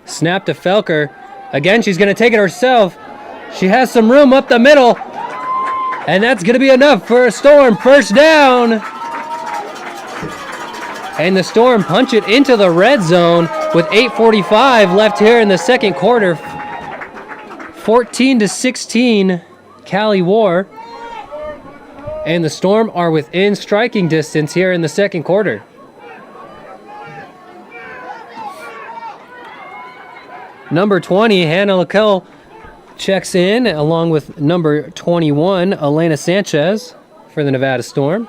Speaker 1: Snap to Felker. Again, she's going to take it herself. She has some room up the middle. And that's going to be enough for a Storm first down. And the Storm punch it into the red zone with 8:45 left here in the second quarter. 14-16, Cali War. And the Storm are within striking distance here in the second quarter. Number 20, Hannah Laquel, checks in, along with number 21, Elena Sanchez, for the Nevada Storm.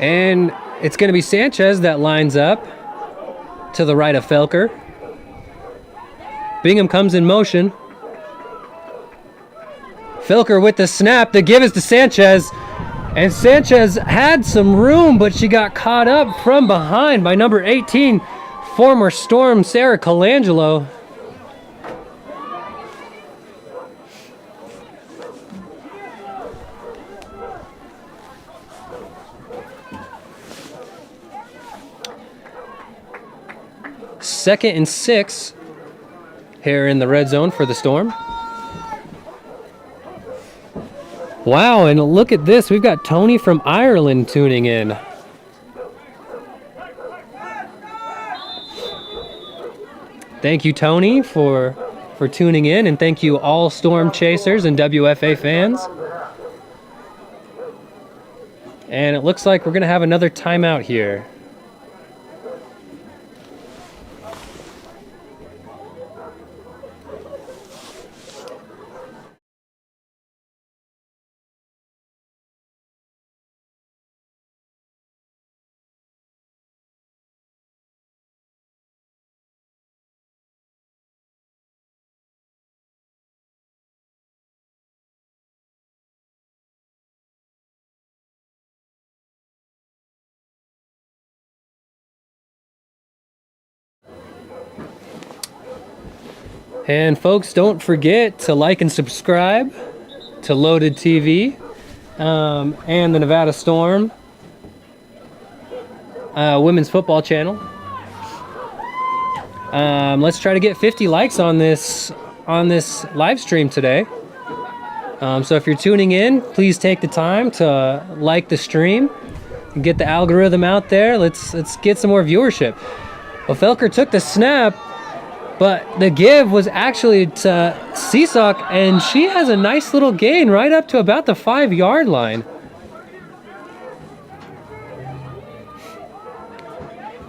Speaker 1: And it's going to be Sanchez that lines up to the right of Felker. Bingham comes in motion. Felker with the snap. The give is to Sanchez. And Sanchez had some room, but she got caught up from behind by number 18, former Storm Sarah Colangelo. 2nd and 6 here in the red zone for the Storm. Wow, and look at this. We've got Tony from Ireland tuning in. Thank you, Tony, for tuning in, and thank you all Storm Chasers and WFA fans. And it looks like we're going to have another timeout here. And folks, don't forget to like and subscribe to Loaded TV and the Nevada Storm women's football channel. Let's try to get 50 likes on this live stream today. So if you're tuning in, please take the time to like the stream and get the algorithm out there. Let's get some more viewership. Well, Felker took the snap, but the give was actually to Seesock, and she has a nice little gain right up to about the 5-yard line.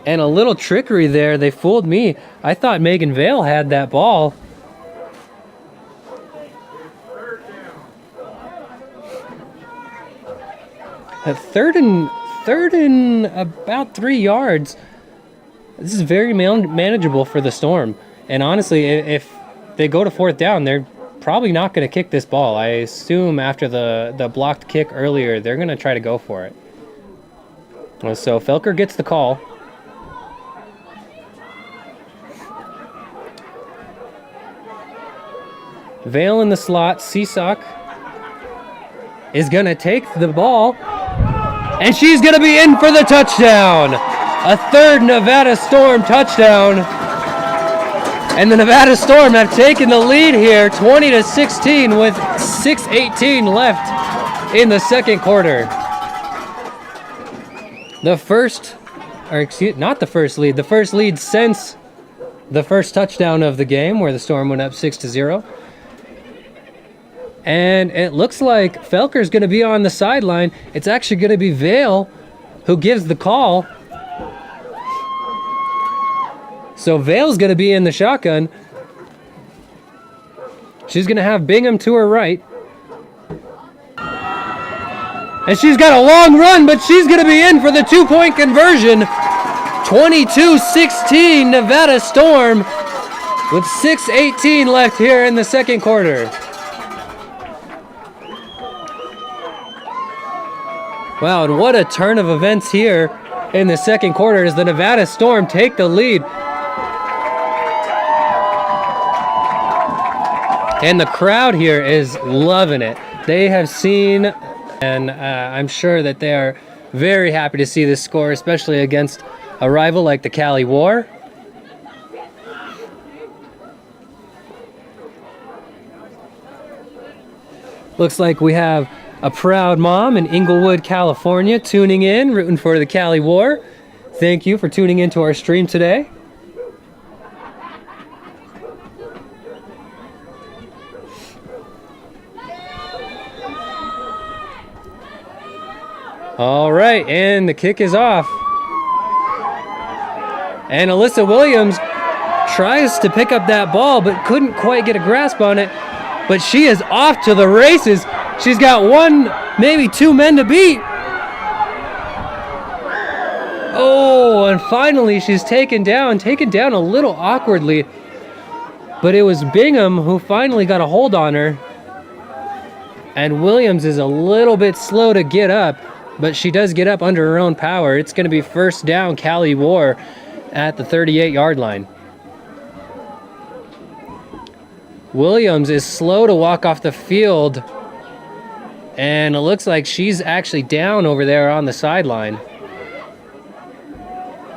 Speaker 1: And a little trickery there. They fooled me. I thought Megan Vale had that ball. At third and about 3 yards, this is very manageable for the Storm. And honestly, if they go to 4th down, they're probably not going to kick this ball. I assume after the blocked kick earlier, they're going to try to go for it. So Felker gets the call. Vale in the slot. Seesock is going to take the ball, and she's going to be in for the touchdown. A 3rd Nevada Storm touchdown. And the Nevada Storm have taken the lead here, 20-16, with 6:18 left in the 2nd quarter. The first lead since the first touchdown of the game, where the Storm went up 6-0. And it looks like Felker's going to be on the sideline. It's actually going to be Vale who gives the call. So Vale's going to be in the shotgun. She's going to have Bingham to her right. And she's got a long run, but she's going to be in for the 2-point conversion. 22-16 Nevada Storm with 6:18 left here in the 2nd quarter. Wow, and what a turn of events here in the 2nd quarter as the Nevada Storm take the lead. And the crowd here is loving it. They have seen, and I'm sure that they are very happy to see this score, especially against a rival like the Cali War. Looks like we have a proud mom in Inglewood, California, tuning in, rooting for the Cali War. Thank you for tuning into our stream today. All right, and the kick is off. And Alyssa Williams tries to pick up that ball, but couldn't quite get a grasp on it. But she is off to the races. She's got 1, maybe 2 men to beat. Oh, and finally she's taken down a little awkwardly. But it was Bingham who finally got a hold on her. And Williams is a little bit slow to get up, but she does get up under her own power. It's going to be 1st down, Cali War at the 38-yard line. Williams is slow to walk off the field, and it looks like she's actually down over there on the sideline.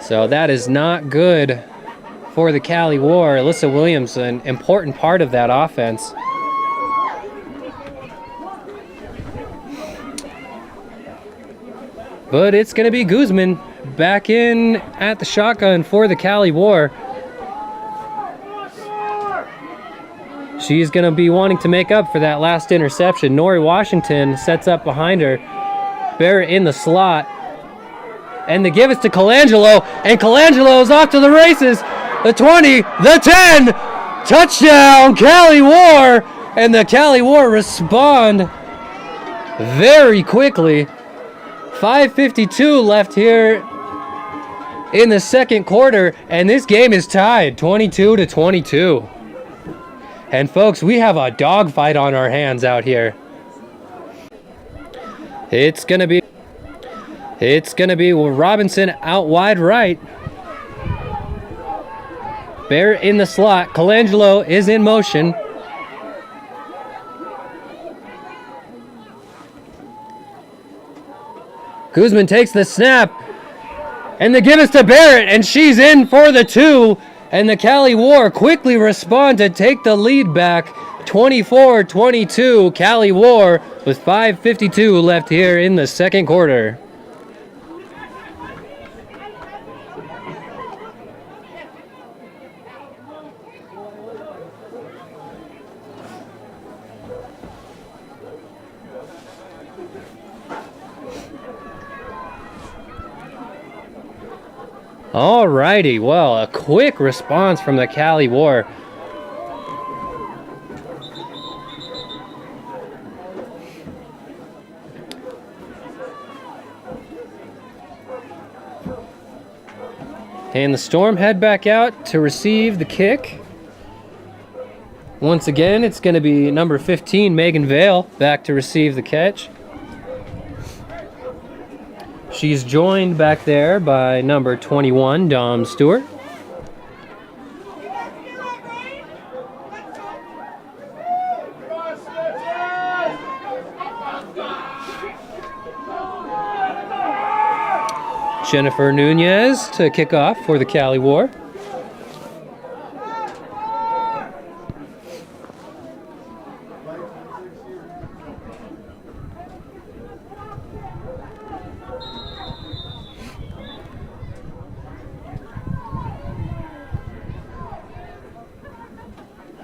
Speaker 1: So that is not good for the Cali War. Alyssa Williams, an important part of that offense. But it's going to be Guzman back in at the shotgun for the Cali War. She's going to be wanting to make up for that last interception. Nori Washington sets up behind her. Barrett in the slot. And the give is to Colangelo. And Colangelo's off to the races. The 20, the 10. Touchdown, Cali War. And the Cali War respond very quickly. 5:52 left here in the second quarter, and this game is tied 22-22. And folks, we have a dogfight on our hands out here. It's gonna be Robinson out wide right. Barrett in the slot. Colangelo is in motion. Guzman takes the snap, and the give is to Barrett, and she's in for the 2, and the Cali War quickly respond to take the lead back, 24-22, Cali War, with 5:52 left here in the second quarter. Alrighty, well, a quick response from the Cali War. And the Storm head back out to receive the kick. Once again, it's going to be number 15, Megan Vale, back to receive the catch. She's joined back there by number 21, Dom Stewart. Jennifer Nunez to kick off for the Cali War.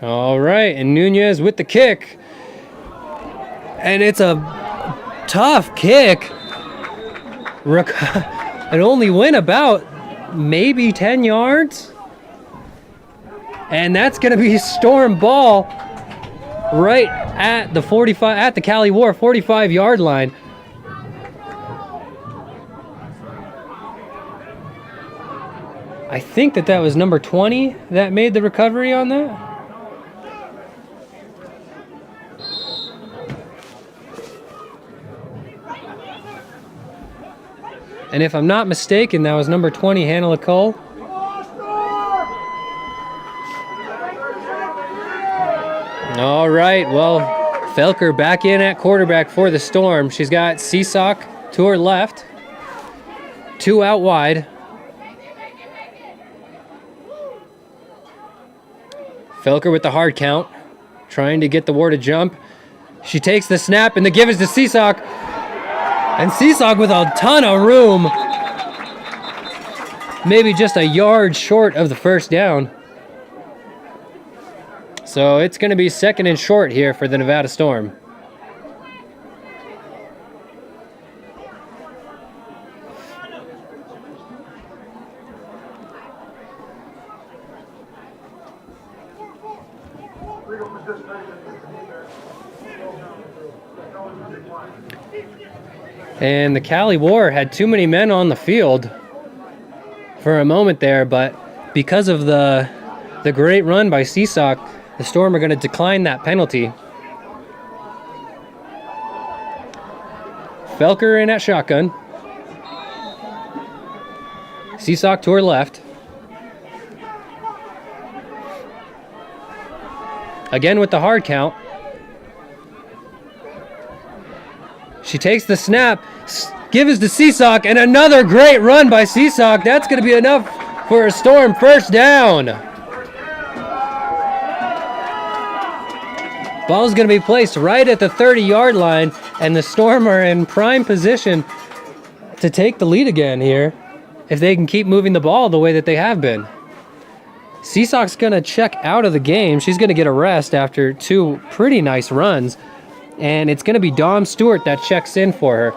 Speaker 1: All right, and Nunez with the kick. And it's a tough kick. It only went about maybe 10 yards. And that's going to be Storm ball right at the 45, at the Cali War 45-yard line. I think that was number 20 that made the recovery on that. And if I'm not mistaken, that was number 20, Hannah LaCole. All right, well, Felker back in at quarterback for the Storm. She's got Seesock to her left, 2 out wide. Felker with the hard count, trying to get the War to jump. She takes the snap, and the give is to Seesock. And Seesock with a ton of room. Maybe just a yard short of the first down. So it's going to be second and short here for the Nevada Storm. And the Cali War had too many men on the field for a moment there, but because of the great run by Seesock, the Storm are going to decline that penalty. Felker in at shotgun. Seesock to her left. Again with the hard count. She takes the snap, give is to Seesock, and another great run by Seesock. That's going to be enough for a Storm first down. Ball's going to be placed right at the 30-yard line, and the Storm are in prime position to take the lead again here if they can keep moving the ball the way that they have been. Seesock's going to check out of the game. She's going to get a rest after 2 pretty nice runs, and it's going to be Dom Stewart that checks in for her.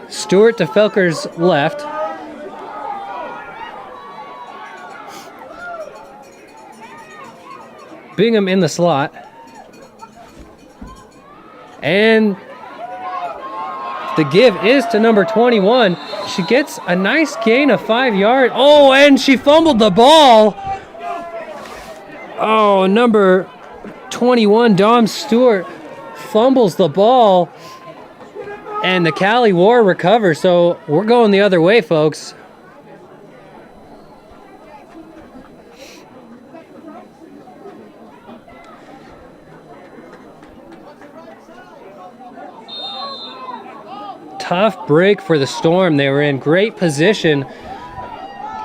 Speaker 1: Stewart to Felker's left. Bingham in the slot. And the give is to number 21. She gets a nice gain of 5 yards. Oh, and she fumbled the ball. Oh, number 21, Dom Stewart, fumbles the ball. And the Cali War recovers, so we're going the other way, folks. Tough break for the Storm. They were in great position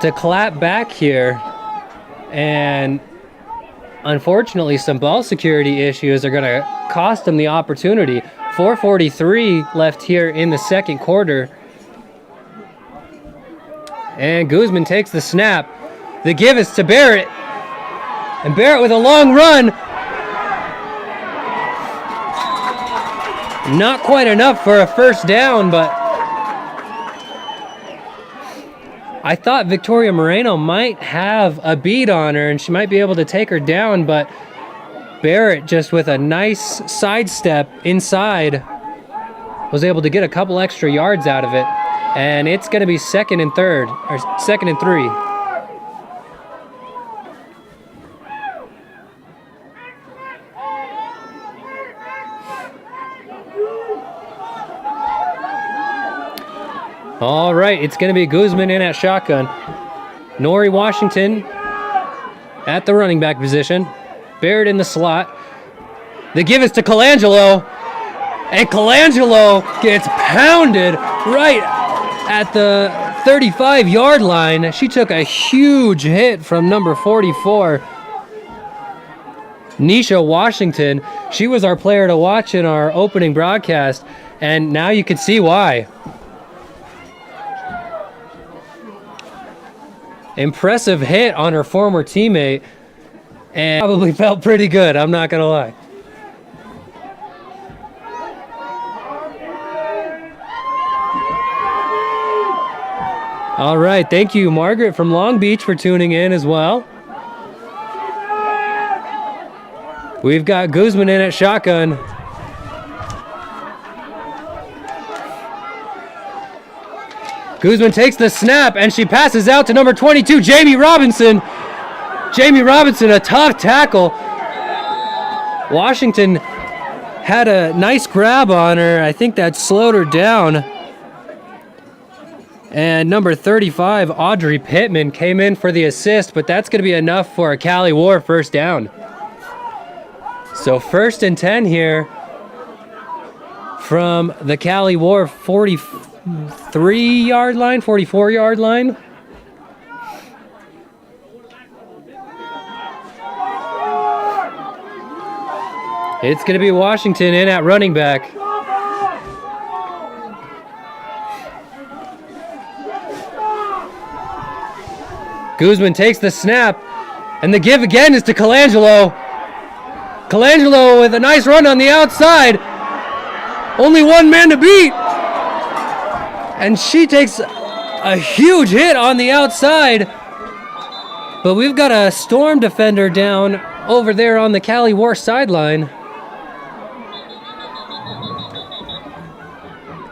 Speaker 1: to clap back here. And unfortunately, some ball security issues are going to cost them the opportunity. 4:43 left here in the second quarter. And Guzman takes the snap. The give is to Barrett. And Barrett with a long run. Not quite enough for a first down, but I thought Victoria Moreno might have a beat on her and she might be able to take her down, but Barrett, just with a nice sidestep inside, was able to get a couple extra yards out of it. And it's going to be second and 3. All right, it's going to be Guzman in at shotgun. Nori Washington at the running back position. Barrett in the slot. The give is to Colangelo. And Colangelo gets pounded right at the 35-yard line. She took a huge hit from number 44. Nisha Washington. She was our player to watch in our opening broadcast. And now you can see why. Impressive hit on her former teammate, and probably felt pretty good, I'm not gonna lie. All right, thank you, Margaret from Long Beach, for tuning in as well. We've got Guzman in at shotgun. Guzman takes the snap, and she passes out to number 22, Jamie Robinson. Jamie Robinson, a tough tackle. Washington had a nice grab on her. I think that slowed her down. And number 35, Audrey Pittman, came in for the assist, but that's going to be enough for a Cali War first down. So 1st and 10 here from the Cali War 43-yard line, 44-yard line. It's going to be Washington in at running back. Guzman takes the snap, and the give again is to Colangelo. Colangelo with a nice run on the outside. Only one man to beat. And she takes a huge hit on the outside. But we've got a Storm defender down over there on the Cali War sideline.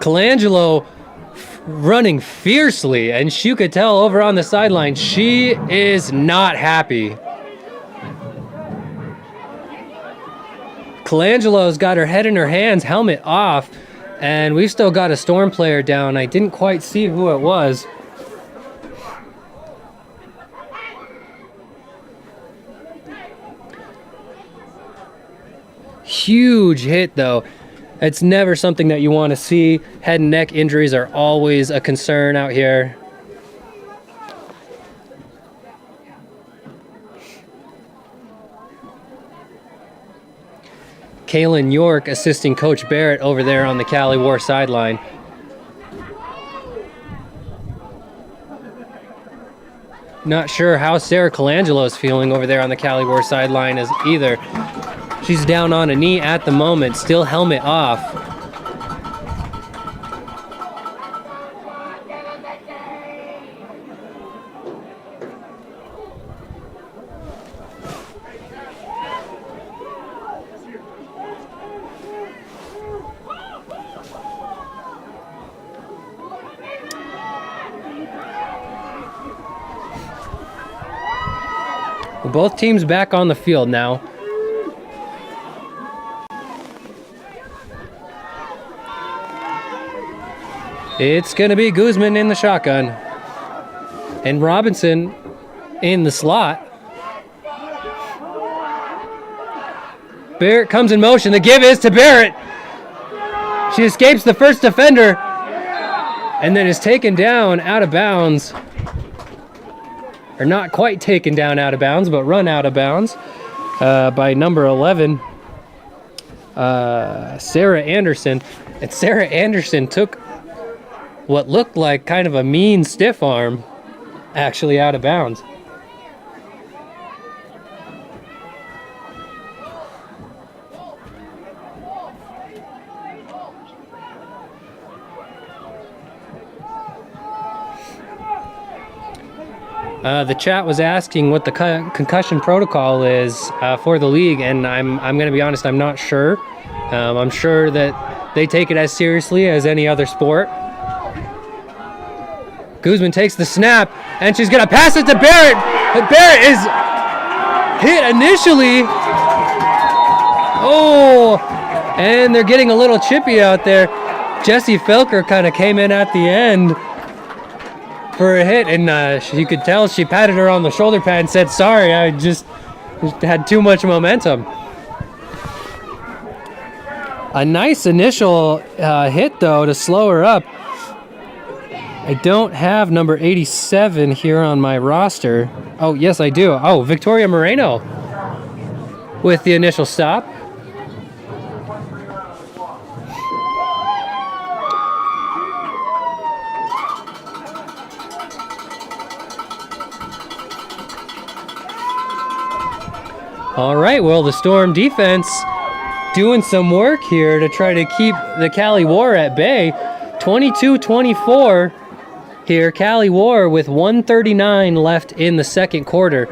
Speaker 1: Colangelo running fiercely, and you could tell over on the sideline, she is not happy. Colangelo's got her head in her hands, helmet off, and we've still got a Storm player down. I didn't quite see who it was. Huge hit, though. It's never something that you want to see. Head and neck injuries are always a concern out here. Kaylin York assisting Coach Barrett over there on the Cali War sideline. Not sure how Sarah Colangelo is feeling over there on the Cali War sideline as either. She's down on a knee at the moment, still helmet off. Both teams back on the field now. It's going to be Guzman in the shotgun. And Robinson in the slot. Barrett comes in motion. The give is to Barrett. She escapes the first defender and then is taken down out of bounds. Or not quite taken down out of bounds, but run out of bounds by number 11, Sarah Anderson. And Sarah Anderson took what looked like kind of a mean stiff arm actually out of bounds. The chat was asking what the concussion protocol is for the league, and I'm going to be honest, I'm not sure. I'm sure that they take it as seriously as any other sport. Guzman takes the snap, and she's going to pass it to Barrett. But Barrett is hit initially. Oh, and they're getting a little chippy out there. Jessie Felker kind of came in at the end for a hit, and you could tell she patted her on the shoulder pad and said, sorry, I just had too much momentum. A nice initial hit, though, to slow her up. I don't have number 87 here on my roster. Oh, yes, I do. Oh, Victoria Moreno with the initial stop. All right, well, the Storm defense doing some work here to try to keep the Cali War at bay. 22-24 here, Cali War with 1:39 left in the second quarter.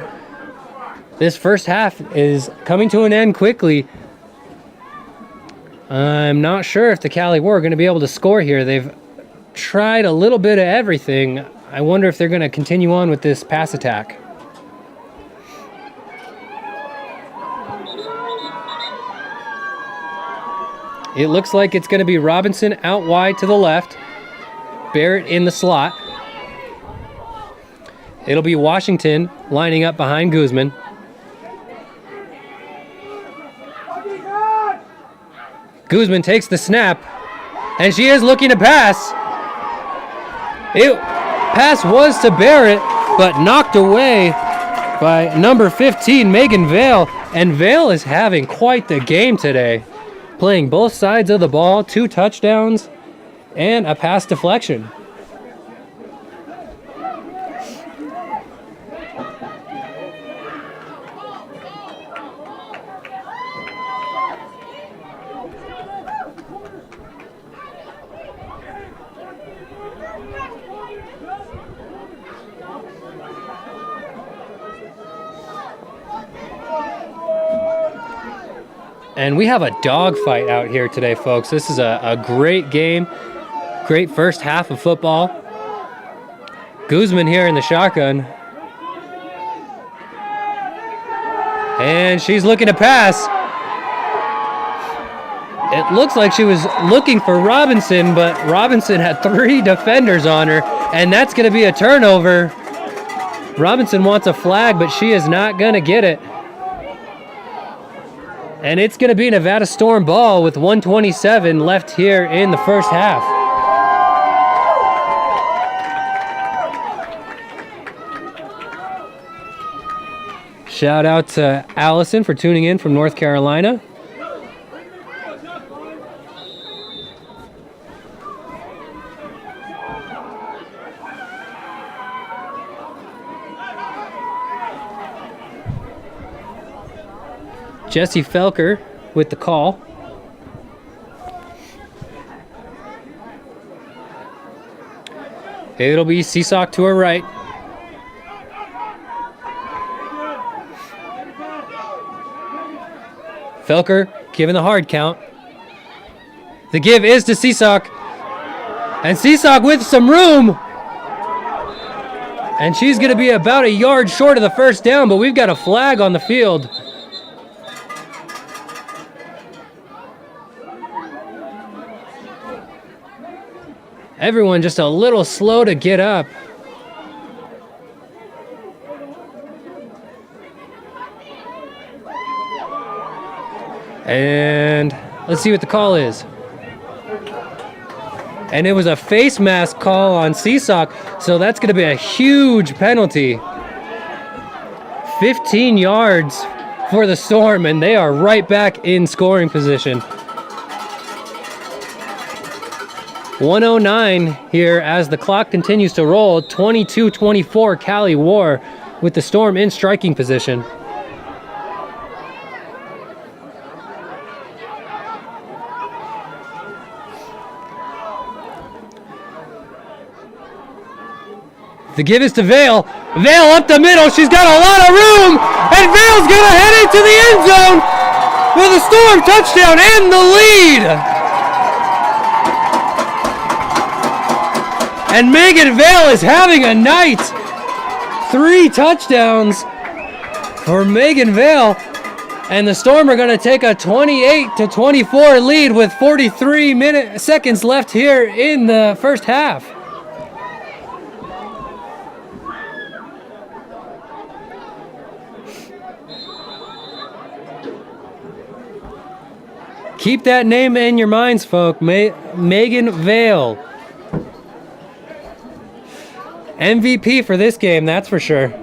Speaker 1: This first half is coming to an end quickly. I'm not sure if the Cali War are going to be able to score here. They've tried a little bit of everything. I wonder if they're going to continue on with this pass attack. It looks like it's going to be Robinson out wide to the left. Barrett in the slot. It'll be Washington lining up behind Guzman. Guzman takes the snap, and she is looking to pass. Pass was to Barrett, but knocked away by number 15, Megan Vale. And Vale is having quite the game today, playing both sides of the ball, 2 touchdowns, and a pass deflection. And we have a dogfight out here today, folks. This is a great game. Great first half of football. Guzman here in the shotgun. And she's looking to pass. It looks like she was looking for Robinson, but Robinson had 3 defenders on her, and that's going to be a turnover. Robinson wants a flag, but she is not going to get it. And it's going to be Nevada Storm ball with 1:27 left here in the first half. Shout out to Allison for tuning in from North Carolina. Jesse Felker with the call. It'll be Seesock to her right. Felker giving the hard count. The give is to Seesock. And Seesock with some room. And she's going to be about a yard short of the first down, but we've got a flag on the field. Everyone just a little slow to get up. And let's see what the call is. And it was a face mask call on Seesock, so that's going to be a huge penalty. 15 yards for the Storm, and they are right back in scoring position. 1:09 here as the clock continues to roll. 22-24 Cali War with the Storm in striking position. The give is to Vale. Vale up the middle. She's got a lot of room. And Vale's going to head into the end zone with a Storm touchdown and the lead. And Megan Vale is having a night. 3 touchdowns for Megan Vale. And the Storm are going to take a 28-24 lead with 43 seconds left here in the first half. Keep that name in your minds, folk. Megan Vale. MVP for this game, that's for sure.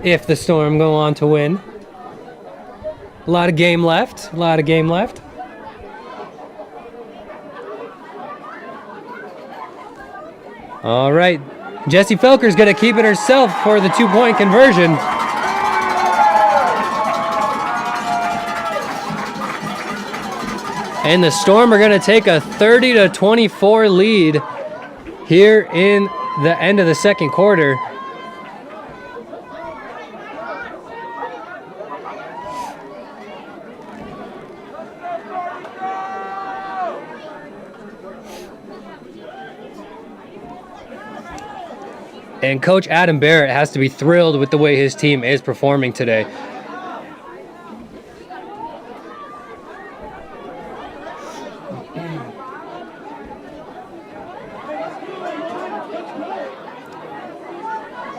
Speaker 1: If the Storm go on to win. A lot of game left. All right. Jessie Felker's going to keep it herself for the 2-point conversion. And the Storm are going to take a 30-24 lead here in the end of the second quarter. And Coach Adam Barrett has to be thrilled with the way his team is performing today.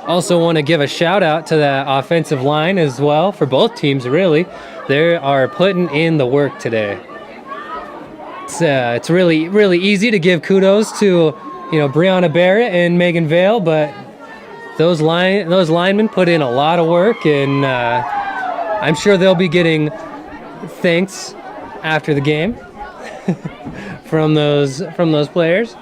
Speaker 1: Also want to give a shout out to the offensive line as well for both teams, really. They are putting in the work today. It's really easy to give kudos to, Brianna Barrett and Megan Vale, but those linemen put in a lot of work, and I'm sure they'll be getting thanks after the game from those players.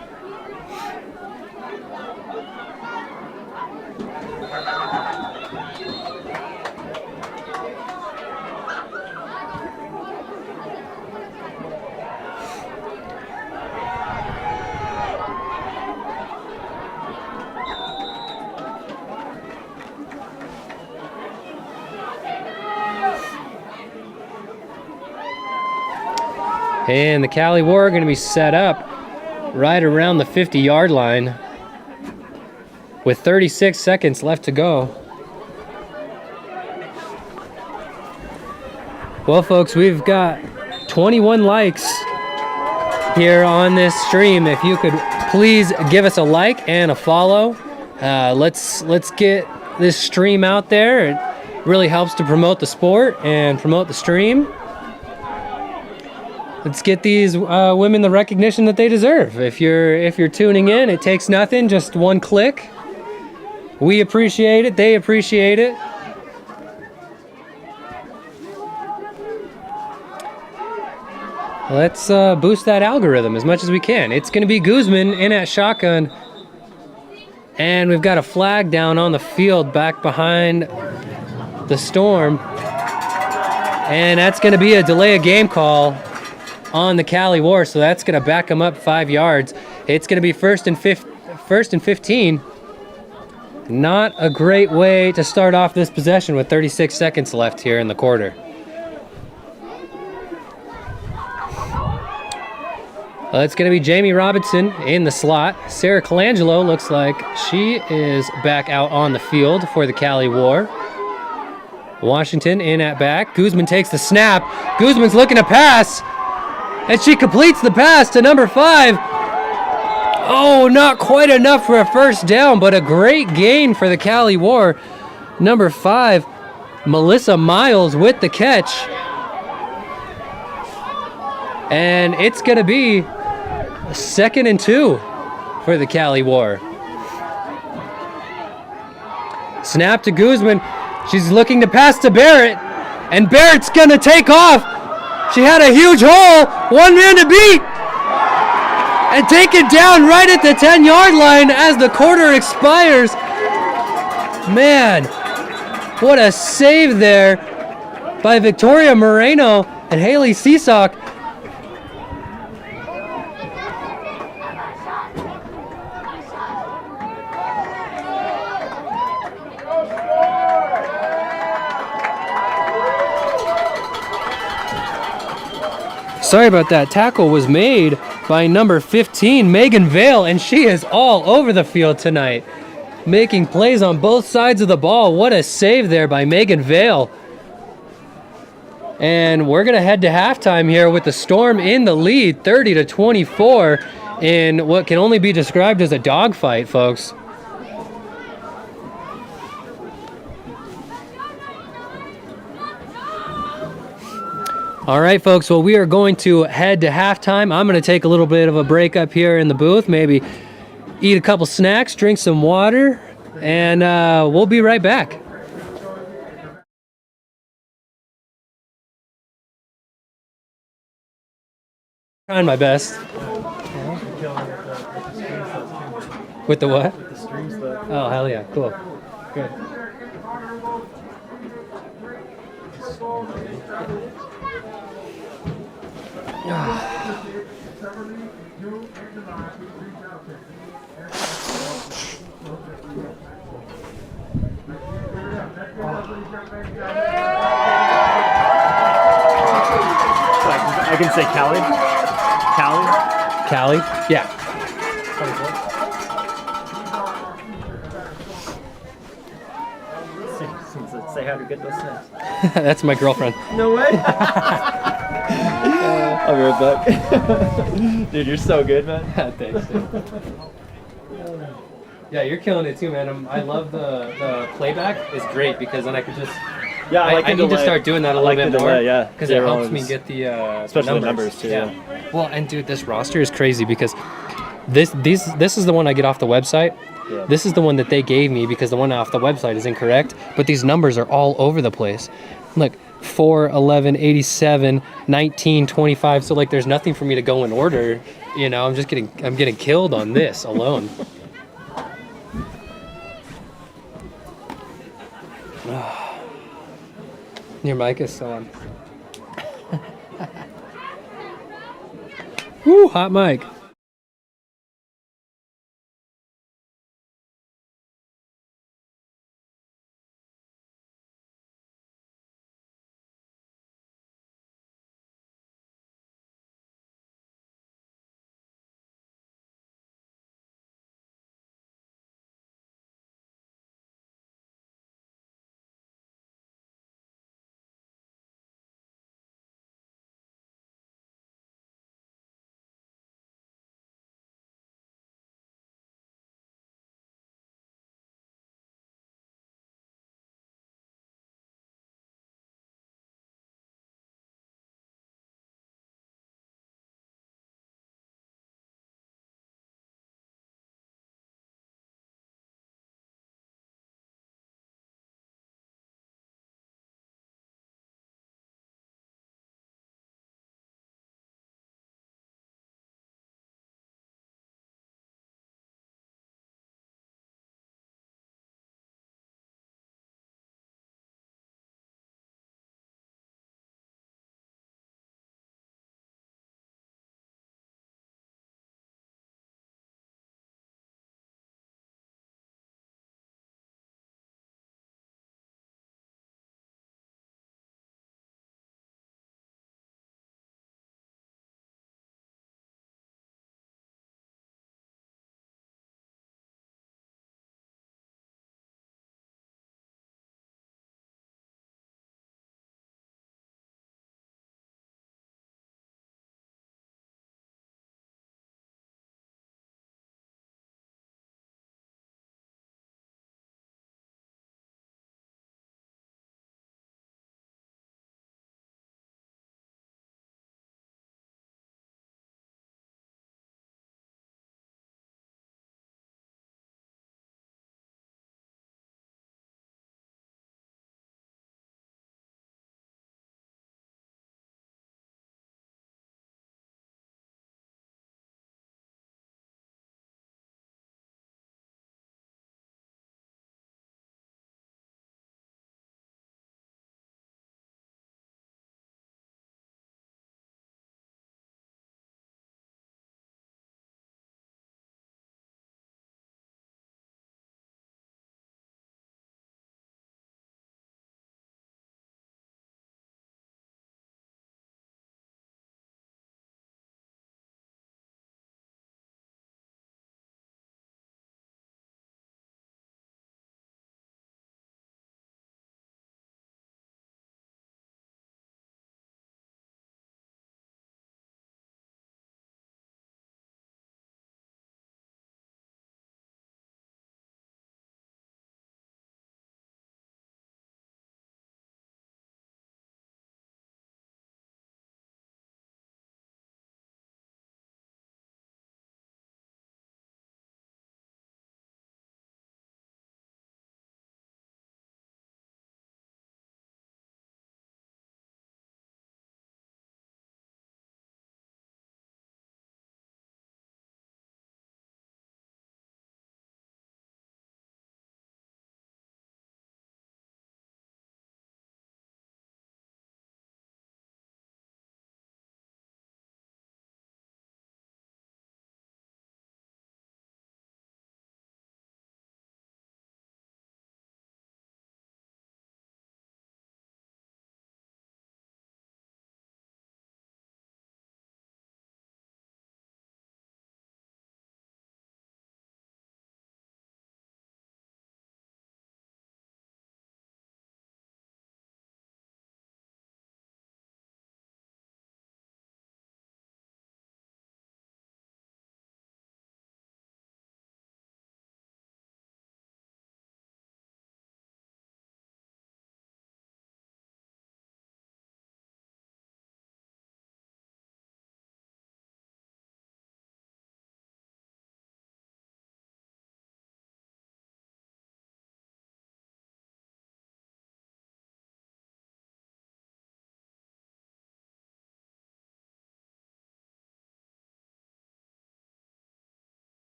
Speaker 1: And the Cali War are going to be set up right around the 50-yard line with 36 seconds left to go. Well, folks, we've got 21 likes here on this stream. If you could please give us a like and a follow. Let's get this stream out there. It really helps to promote the sport and promote the stream. Let's get these women the recognition that they deserve. If you're tuning in, it takes nothing, just one click. We appreciate it. They appreciate it. Let's boost that algorithm as much as we can. It's going to be Guzman in at shotgun. And we've got a flag down on the field back behind the Storm. And that's going to be a delay of game call on the Cali War, so that's going to back them up 5 yards. It's going to be first and 15. Not a great way to start off this possession with 36 seconds left here in the quarter. Well, it's going to be Jamie Robinson in the slot. Sarah Colangelo looks like she is back out on the field for the Cali War. Washington in at back. Guzman takes the snap. Guzman's looking to pass. And she completes the pass to number 5. Oh, not quite enough for a first down, but a great gain for the Cali War. Number 5, Melissa Miles with the catch. And it's going to be 2nd and 2 for the Cali War. Snap to Guzman. She's looking to pass to Barrett. And Barrett's going to take off. She had a huge hole. One man to beat. And take it down right at the 10-yard line as the quarter expires. Man, what a save there by Victoria Moreno and Haley Seesock. Sorry about that. Tackle was made by number 15, Megan Vale, and she is all over the field tonight, making plays on both sides of the ball. What a save there by Megan Vale. And we're going to head to halftime here with the Storm in the lead, 30-24, in what can only be described as a dogfight, folks. All right, folks, well, we are going to head to halftime. I'm going to take a little bit of a break up here in the booth, maybe eat a couple snacks, drink some water, and we'll be right back. Trying my best. With the what? With the stream stuff. Oh, hell yeah, cool. Good.
Speaker 2: I can say Cali.
Speaker 1: Cali? Yeah.
Speaker 2: Say how to get those snacks.
Speaker 1: That's my girlfriend.
Speaker 2: No way. I'll be right back. Dude, you're so good, man.
Speaker 1: Thanks, dude. Yeah, you're killing it too, man. I love the playback. It's great because then I could just...
Speaker 2: Yeah,
Speaker 1: I need to start doing that a little bit more.
Speaker 2: Yeah,
Speaker 1: because it helps me get the
Speaker 2: especially the numbers too.
Speaker 1: Yeah. Well, and dude, this roster is crazy because this is the one I get off the website. Yeah. This is the one that they gave me because the one off the website is incorrect. But these numbers are all over the place. Look, 4, 11, 87, 19, 25. So like, there's nothing for me to go in order. You know, I'm getting killed on this alone. Your mic is still on. Woo, hot mic.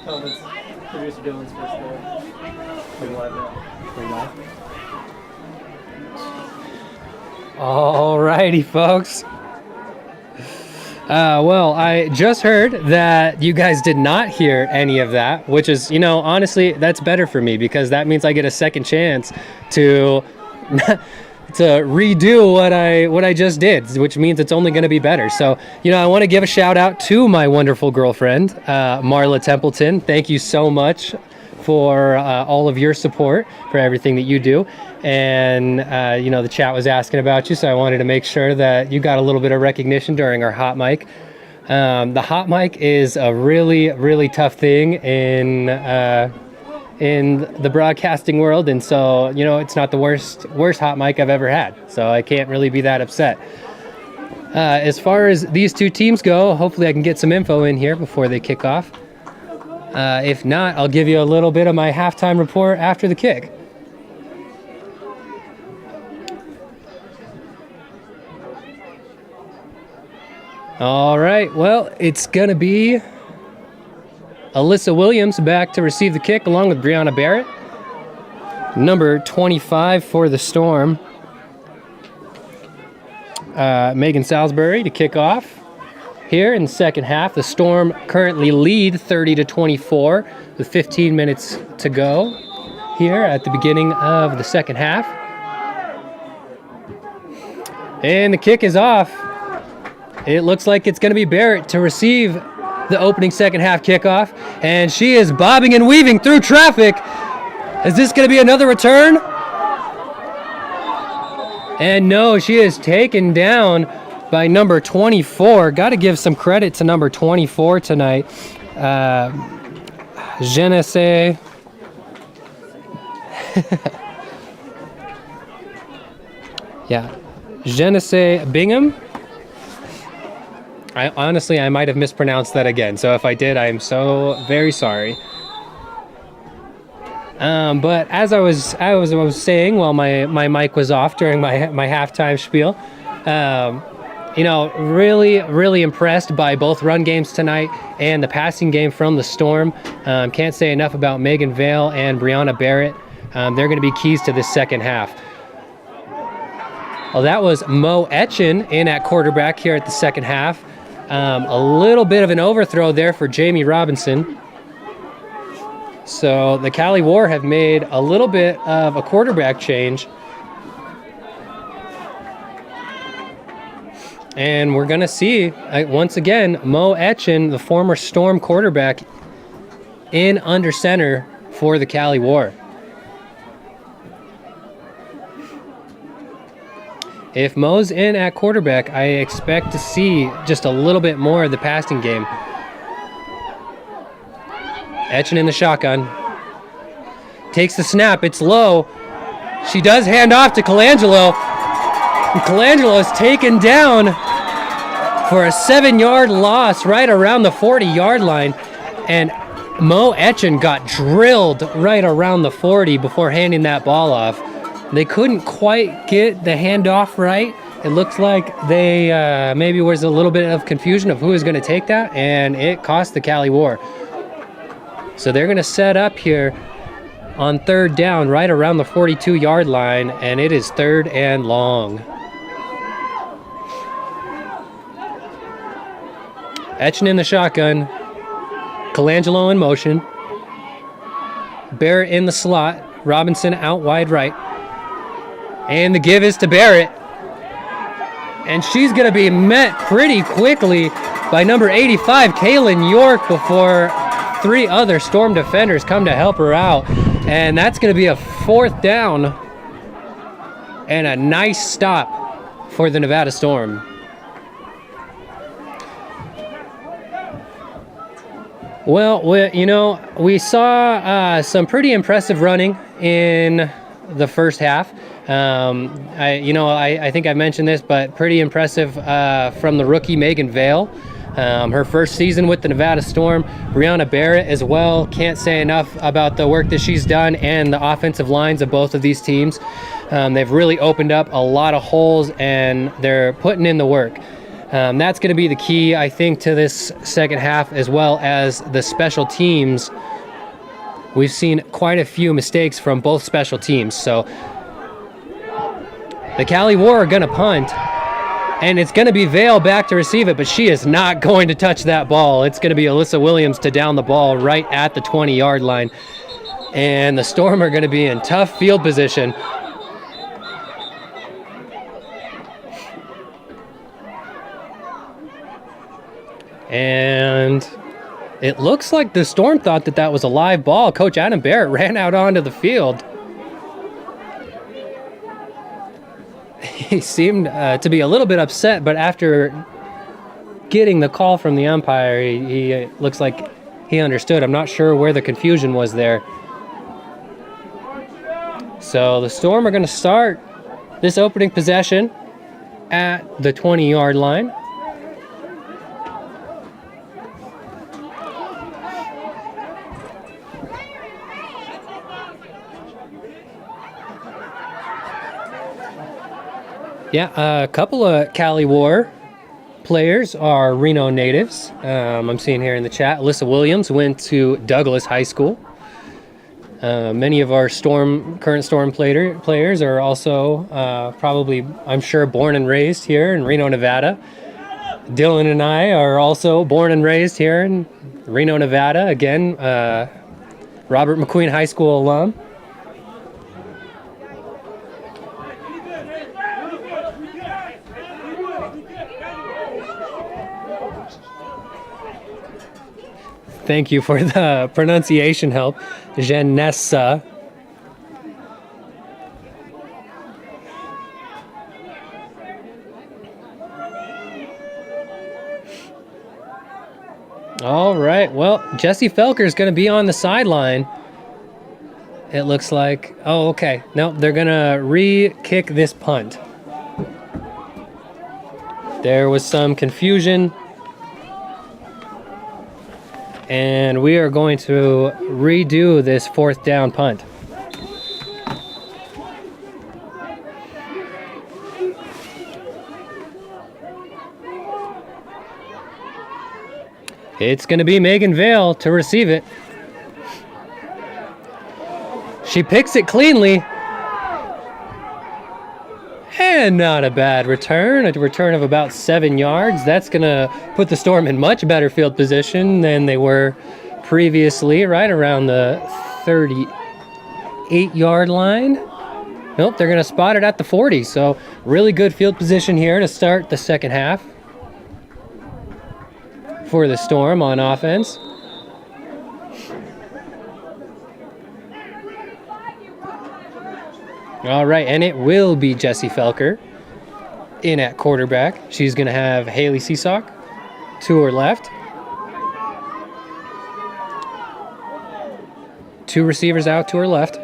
Speaker 2: Tell them it's producer Dylan's first day. We're live now.
Speaker 1: Alrighty, folks. Well, I just heard that you guys did not hear any of that, which is, honestly, that's better for me because that means I get a second chance to redo what I just did, which means it's only going to be better. So, I want to give a shout out to my wonderful girlfriend, Marla Templeton. Thank you so much for all of your support, for everything that you do. And, the chat was asking about you, so I wanted to make sure that you got a little bit of recognition during our hot mic. The hot mic is a really, really tough thing in the broadcasting world, and so, it's not the worst hot mic I've ever had, so I can't really be that upset. As far as these two teams go, hopefully I can get some info in here before they kick off. If not, I'll give you a little bit of my halftime report after the kick. All right, well, it's going to be Alyssa Williams back to receive the kick along with Brianna Barrett. Number 25 for the Storm, Megan Salisbury to kick off. Here in the second half, the Storm currently lead 30-24 with 15 minutes to go here at the beginning of the second half. And the kick is off. It looks like it's going to be Barrett to receive the opening second half kickoff. And she is bobbing and weaving through traffic. Is this going to be another return? And no, she is taken down by number 24. Got to give some credit to number 24 tonight. Je ne sais. Yeah. Je ne sais Bingham. I might have mispronounced that again. So if I did, I am so very sorry. But as I was saying while my mic was off during my halftime spiel, really, really impressed by both run games tonight and the passing game from the Storm. Can't say enough about Megan Vale and Brianna Barrett. They're going to be keys to this second half. Well, that was Mo Etchen in at quarterback here at the second half. A little bit of an overthrow there for Jamie Robinson. So the Cali War have made a little bit of a quarterback change. And we're going to see, once again, Mo Etchen, the former Storm quarterback, in under center for the Cali War. If Mo's in at quarterback, I expect to see just a little bit more of the passing game. Etchen in the shotgun. Takes the snap. It's low. She does hand off to Colangelo. And Colangelo is taken down for a 7-yard loss right around the 40-yard line. And Mo Etchen got drilled right around the 40 before handing that ball off. They couldn't quite get the handoff right. It looks like they maybe was a little bit of confusion of who was going to take that, and it cost the Cali War. So they're going to set up here on third down right around the 42-yard line, and it is third and long. Etchen in the shotgun. Colangelo in motion. Barrett in the slot. Robinson out wide right. And the give is to Barrett. And she's going to be met pretty quickly by number 85, Kaylin York, before 3 other Storm defenders come to help her out. And that's going to be a fourth down and a nice stop for the Nevada Storm. Well, we saw some pretty impressive running in the first half. I think I mentioned this, but pretty impressive from the rookie Megan Vale. Her first season with the Nevada Storm. Brianna Barrett as well. Can't say enough about the work that she's done and the offensive lines of both of these teams. They've really opened up a lot of holes, and they're putting in the work. That's going to be the key, I think, to this second half, as well as the special teams. We've seen quite a few mistakes from both special teams. So the Cali War are going to punt, and it's going to be Vale back to receive it, but she is not going to touch that ball. It's going to be Alyssa Williams to down the ball right at the 20-yard line. And the Storm are going to be in tough field position. And it looks like the Storm thought that that was a live ball. Coach Adam Barrett ran out onto the field. He seemed to be a little bit upset, but after getting the call from the umpire, he looks like he understood. I'm not sure where the confusion was there. So the Storm are going to start this opening possession at the 20-yard line. Yeah, a couple of Cali War players are Reno natives. I'm seeing here in the chat, Alyssa Williams went to Douglas High School. Many of our current Storm players are also probably, I'm sure, born and raised here in Reno, Nevada. Dylan and I are also born and raised here in Reno, Nevada. Again, Robert McQueen High School alum. Thank you for the pronunciation help, Janessa. All right, well, Jesse Felker is going to be on the sideline. It looks like, oh, okay. No, they're going to re-kick this punt. There was some confusion. And we are going to redo this fourth down punt. It's going to be Megan Vale to receive it. She picks it cleanly. And not a bad return, a return of about 7 yards. That's going to put the Storm in much better field position than they were previously, right around the 38-yard line. Nope, they're going to spot it at the 40. So really good field position here to start the second half for the Storm on offense. All right, and it will be Jessie Felker in at quarterback. She's going to have Haley Seesock to her left. Two receivers out to her left.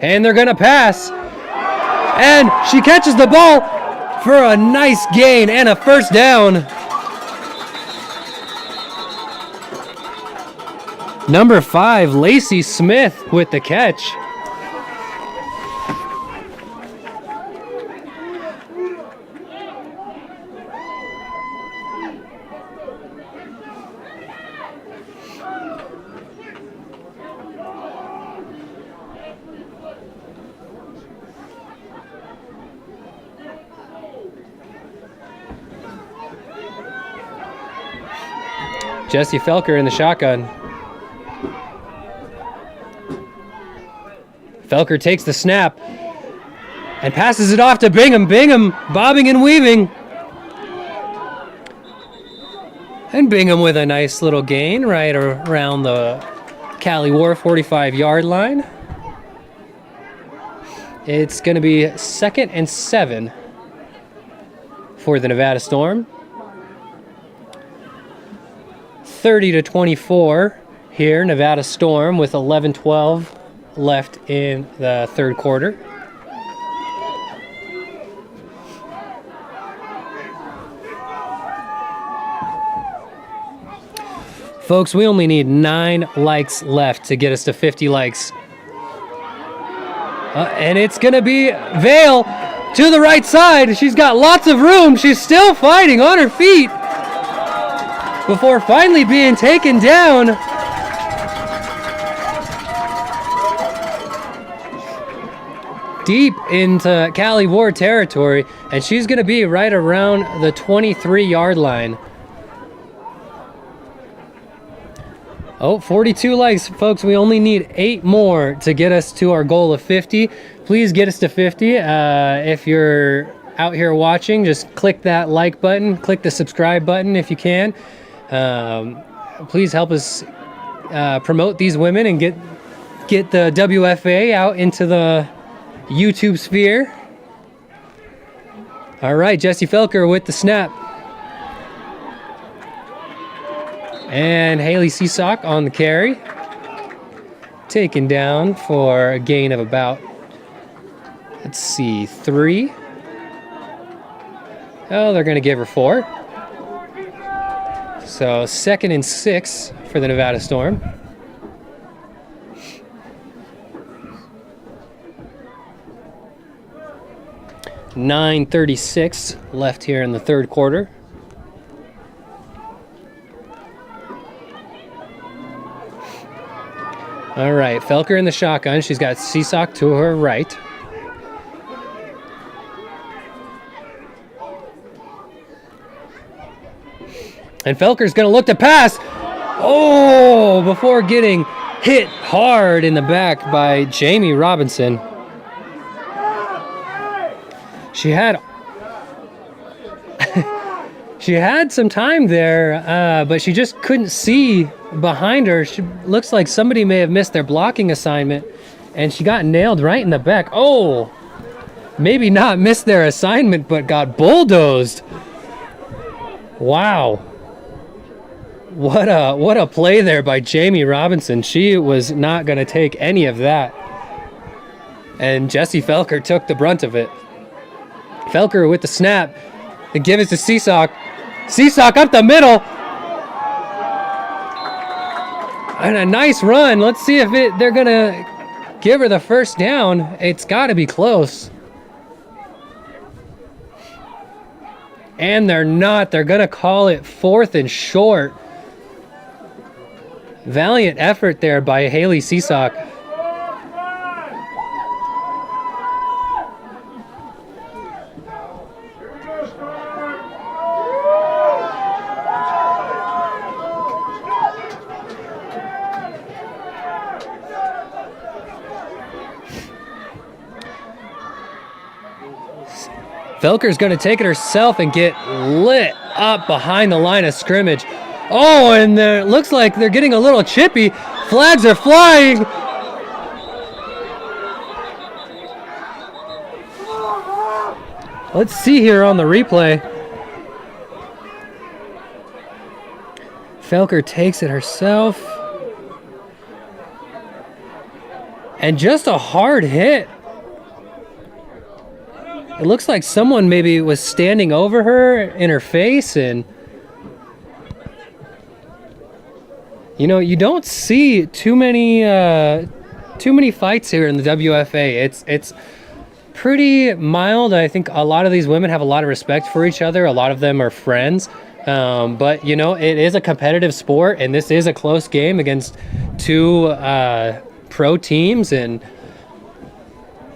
Speaker 1: And they're going to pass. And she catches the ball for a nice gain and a first down. Number 5, Lacey Smith with the catch. Jessie Felker in the shotgun. Felker takes the snap and passes it off to Bingham. Bingham bobbing and weaving. And Bingham with a nice little gain right around the Cali War 45-yard line. It's going to be 2nd and 7 for the Nevada Storm. 30-24 here, Nevada Storm with 11-12 left in the third quarter. Folks, we only need 9 likes left to get us to 50 likes. And it's going to be Vale to the right side. She's got lots of room. She's still fighting on her feet before finally being taken down. Deep into Cali War territory, and she's going to be right around the 23-yard line. Oh, 42 likes, folks. We only need 8 more to get us to our goal of 50. Please get us to 50. If you're out here watching, just click that like button, click the subscribe button if you can. Please help us promote these women and get the WFA out into the YouTube sphere. All right, Jessie Felker with the snap. And Haley Seasock on the carry. Taken down for a gain of about, let's see, 3. Oh, they're going to give her 4. So 2nd and 6 for the Nevada Storm. .936 left here in the third quarter. All right, Felker in the shotgun. She's got Seasock to her right. And Felker's going to look to pass. Oh, before getting hit hard in the back by Jamie Robinson. She had some time there, but she just couldn't see behind her. She looks like somebody may have missed their blocking assignment, and she got nailed right in the back. Oh, maybe not missed their assignment, but got bulldozed. Wow. What a play there by Jamie Robinson. She was not going to take any of that. And Jessie Felker took the brunt of it. Felker with the snap. They give it to Seasock. Seasock up the middle. And a nice run. Let's see if they're going to give her the first down. It's got to be close. And they're not. They're going to call it 4th and short. Valiant effort there by Haley Seasock. Felker's going to take it herself and get lit up behind the line of scrimmage. Oh, and it looks like they're getting a little chippy. Flags are flying. Let's see here on the replay. Felker takes it herself. And just a hard hit. It looks like someone maybe was standing over her in her face, and you know, you don't see too many fights here in the WFA. It's pretty mild. I think a lot of these women have a lot of respect for each other. A lot of them are friends. But you know, it is a competitive sport, and this is a close game against 2 pro teams, and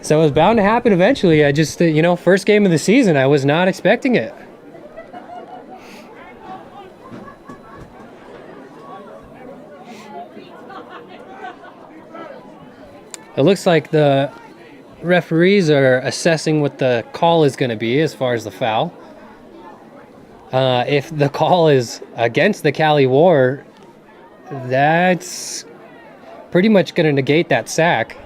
Speaker 1: so it was bound to happen eventually. I just, you know, first game of the season, I was not expecting it. It looks like the referees are assessing what the call is going to be as far as the foul. If the call is against the Cali War, that's pretty much going to negate that sack.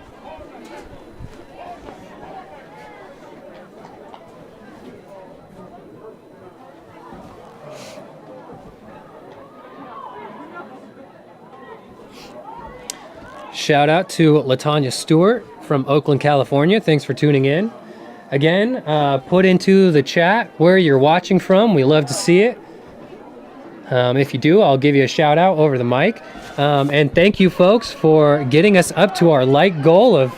Speaker 1: Shout out to LaTanya Stewart from Oakland, California. Thanks for tuning in. Again, put into the chat where you're watching from. We love to see it. If you do, I'll give you a shout out over the mic. And thank you folks for getting us up to our like goal of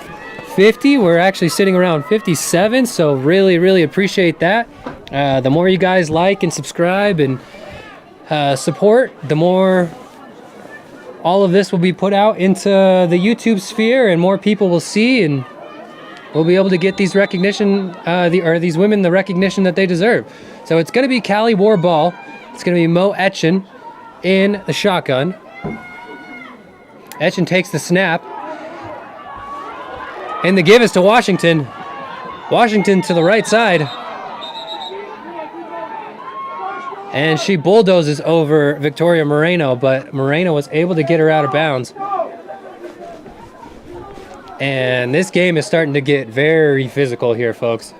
Speaker 1: 50. We're actually sitting around 57, so really appreciate that. The more you guys like and subscribe and support, the more all of this will be put out into the YouTube sphere, and more people will see, and we'll be able to get these recognition, these women the recognition that they deserve. So it's going to be Cali War ball. It's going to be Mo Etchen in the shotgun. Etchen takes the snap. And the give is to Washington. Washington to the right side. And she bulldozes over Victoria Moreno, but Moreno was able to get her out of bounds. And this game is starting to get very physical here, folks.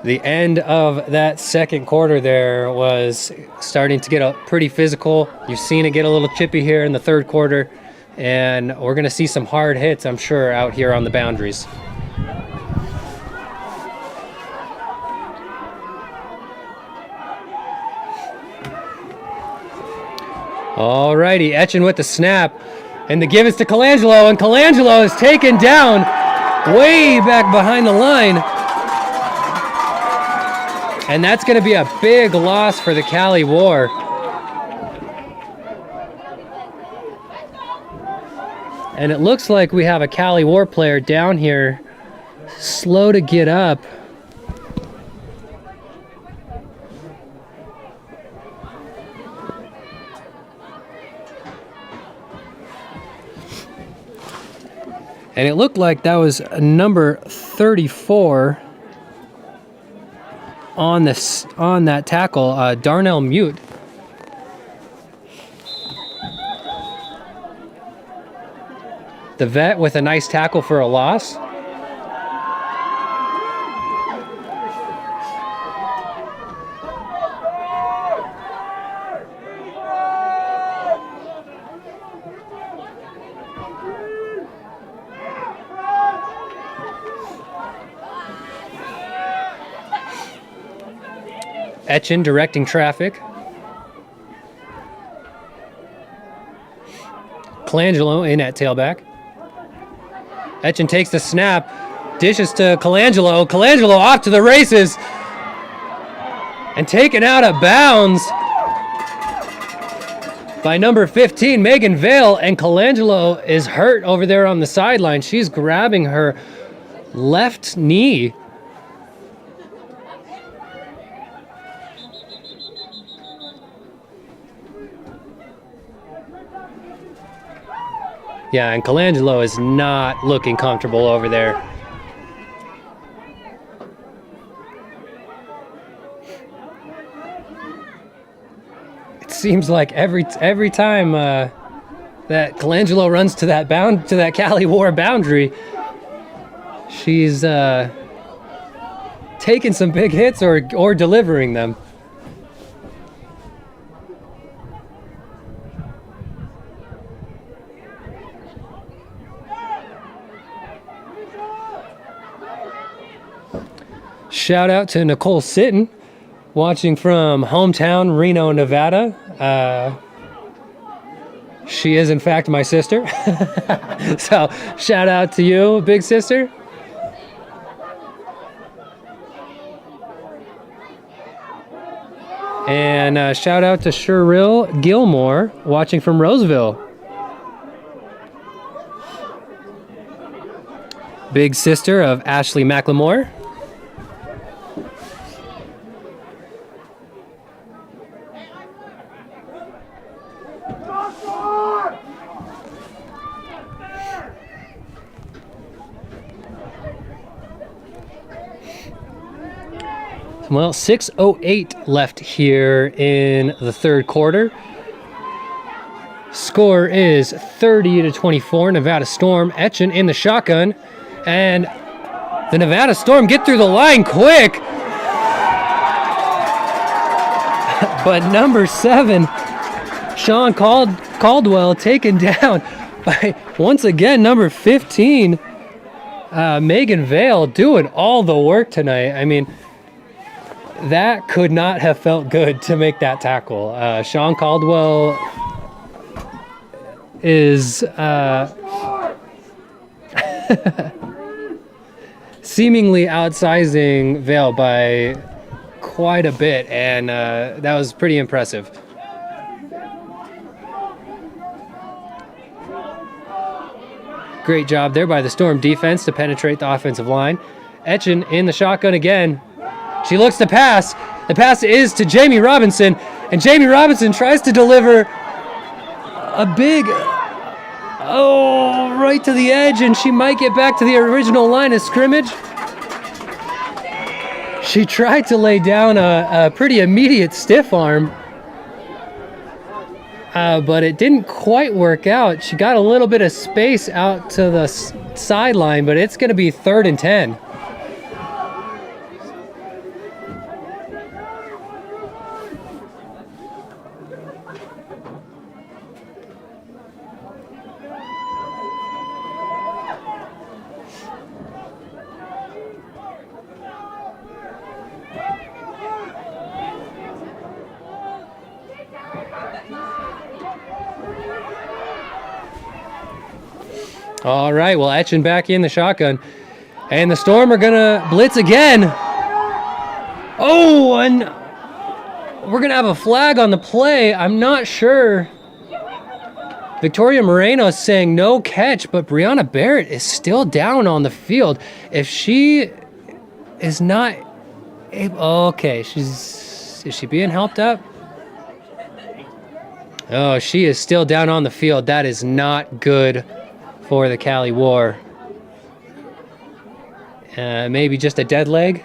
Speaker 1: The end of that second quarter there was starting to get pretty physical. You've seen it get a little chippy here in the third quarter. And we're going to see some hard hits, I'm sure, out here on the boundaries. Alrighty, Etchen with the snap. And the give is to Colangelo, and Colangelo is taken down way back behind the line. And that's going to be a big loss for the Cali War. And it looks like we have a Cali War player down here, slow to get up. And it looked like that was number 34 on that tackle, Darnell Mute. The vet with a nice tackle for a loss. Etchen directing traffic. Colangelo in at tailback. Etchen takes the snap, dishes to Colangelo. Colangelo off to the races and taken out of bounds by number 15, Megan Vale. And Colangelo is hurt over there on the sideline. She's grabbing her left knee. Yeah, and Colangelo is not looking comfortable over there. It seems like every time that Colangelo runs to that Cali War boundary, she's taking some big hits or delivering them. Shout out to Nicole Sitton, watching from hometown Reno, Nevada. She is, in fact, my sister. So, shout out to you, big sister. And shout out to Sherrill Gilmore, watching from Roseville. Big sister of Ashley McLemore. Well, 6:08 left here in the third quarter. Score is 30-24, Nevada Storm. Etchen in the shotgun. And the Nevada Storm get through the line quick. But number 7, Sean Caldwell, taken down by, once again, number 15, Megan Vale, doing all the work tonight. I mean, that could not have felt good to make that tackle. Sean Caldwell is Seemingly outsizing Vale by quite a bit, and that was pretty impressive. Great job there by the Storm defense to penetrate the offensive line. Etchen in the shotgun again. She looks to pass. The pass is to Jamie Robinson, and Jamie Robinson tries to deliver a big, right to the edge, and she might get back to the original line of scrimmage. She tried to lay down a pretty immediate stiff arm, but it didn't quite work out. She got a little bit of space out to the sideline, but it's going to be 3rd and 10. All right, well, Etchen back in the shotgun. And the Storm are going to blitz again. Oh, and we're going to have a flag on the play. I'm not sure. Victoria Moreno is saying no catch, but Brianna Barrett is still down on the field. If she is not able... Okay, is she being helped up? Oh, she is still down on the field. That is not good for the Cali War. Maybe just a dead leg.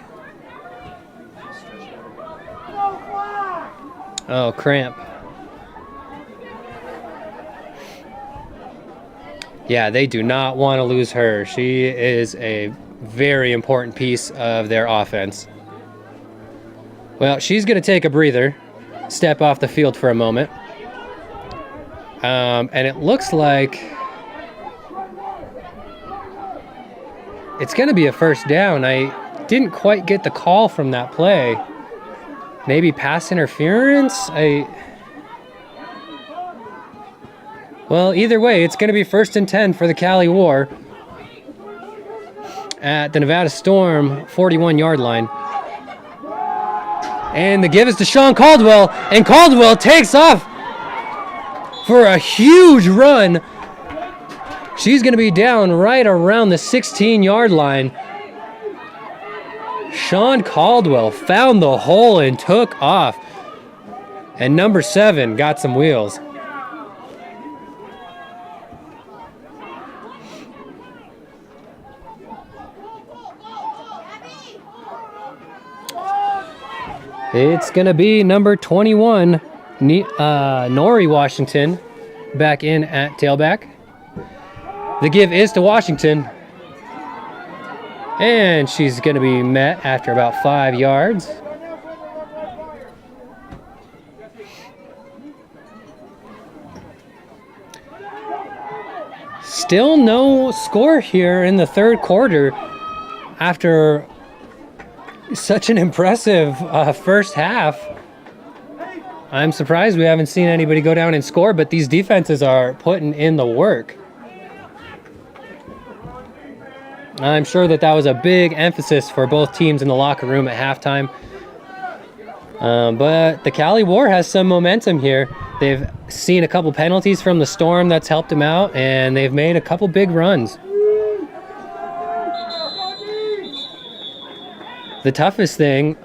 Speaker 1: Oh, cramp. Yeah, they do not want to lose her. She is a very important piece of their offense. Well, she's going to take a breather, step off the field for a moment. And it looks like it's going to be a first down. I didn't quite get the call from that play. Maybe pass interference? Well, either way, it's going to be 1st and 10 for the Cali War at the Nevada Storm 41-yard line. And the give is to Sean Caldwell, and Caldwell takes off for a huge run. She's going to be down right around the 16-yard line. Sean Caldwell found the hole and took off. And number 7 got some wheels. It's going to be number 21, Nori Washington, back in at tailback. The give is to Washington. And she's going to be met after about 5 yards. Still no score here in the third quarter after such an impressive first half. I'm surprised we haven't seen anybody go down and score, but these defenses are putting in the work. I'm sure that was a big emphasis for both teams in the locker room at halftime. But the Cali War has some momentum here. They've seen a couple penalties from the Storm that's helped them out, and they've made a couple big runs. The toughest thing...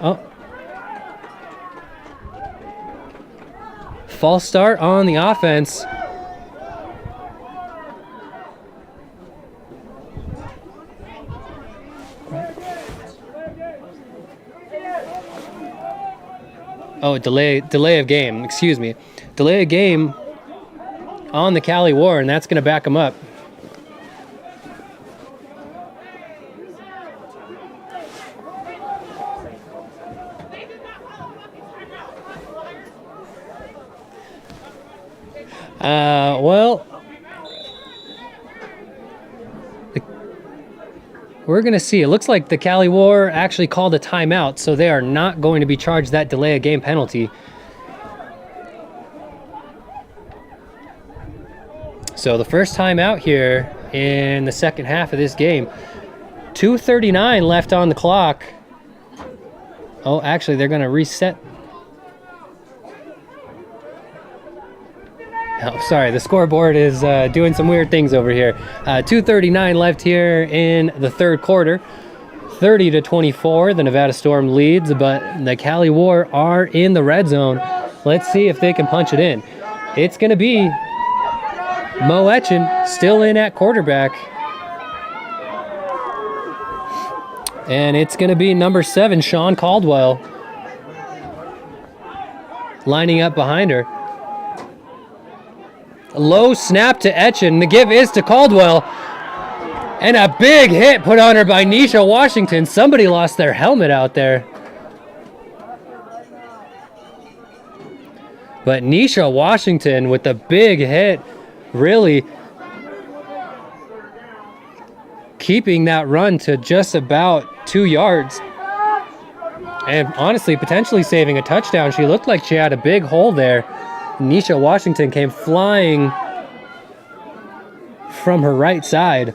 Speaker 1: false start on the offense. Oh, delay of game, excuse me. Delay of game on the Cali War, and that's going to back them up. Well, we're going to see. It looks like the Cali War actually called a timeout, so they are not going to be charged that delay of game penalty. So the first timeout here in the second half of this game. 2:39 left on the clock. Oh, actually, they're going to reset. Oh, sorry, the scoreboard is doing some weird things over here. 2:39 left here in the third quarter. 30-24, the Nevada Storm leads, but the Cali War are in the red zone. Let's see if they can punch it in. It's going to be Mo Etchen still in at quarterback. And it's going to be number 7, Sean Caldwell, lining up behind her. Low snap to Etchen. The give is to Caldwell. And a big hit put on her by Nisha Washington. Somebody lost their helmet out there. But Nisha Washington with the big hit, really keeping that run to just about 2 yards. And honestly, potentially saving a touchdown. She looked like she had a big hole there. Nisha Washington came flying from her right side.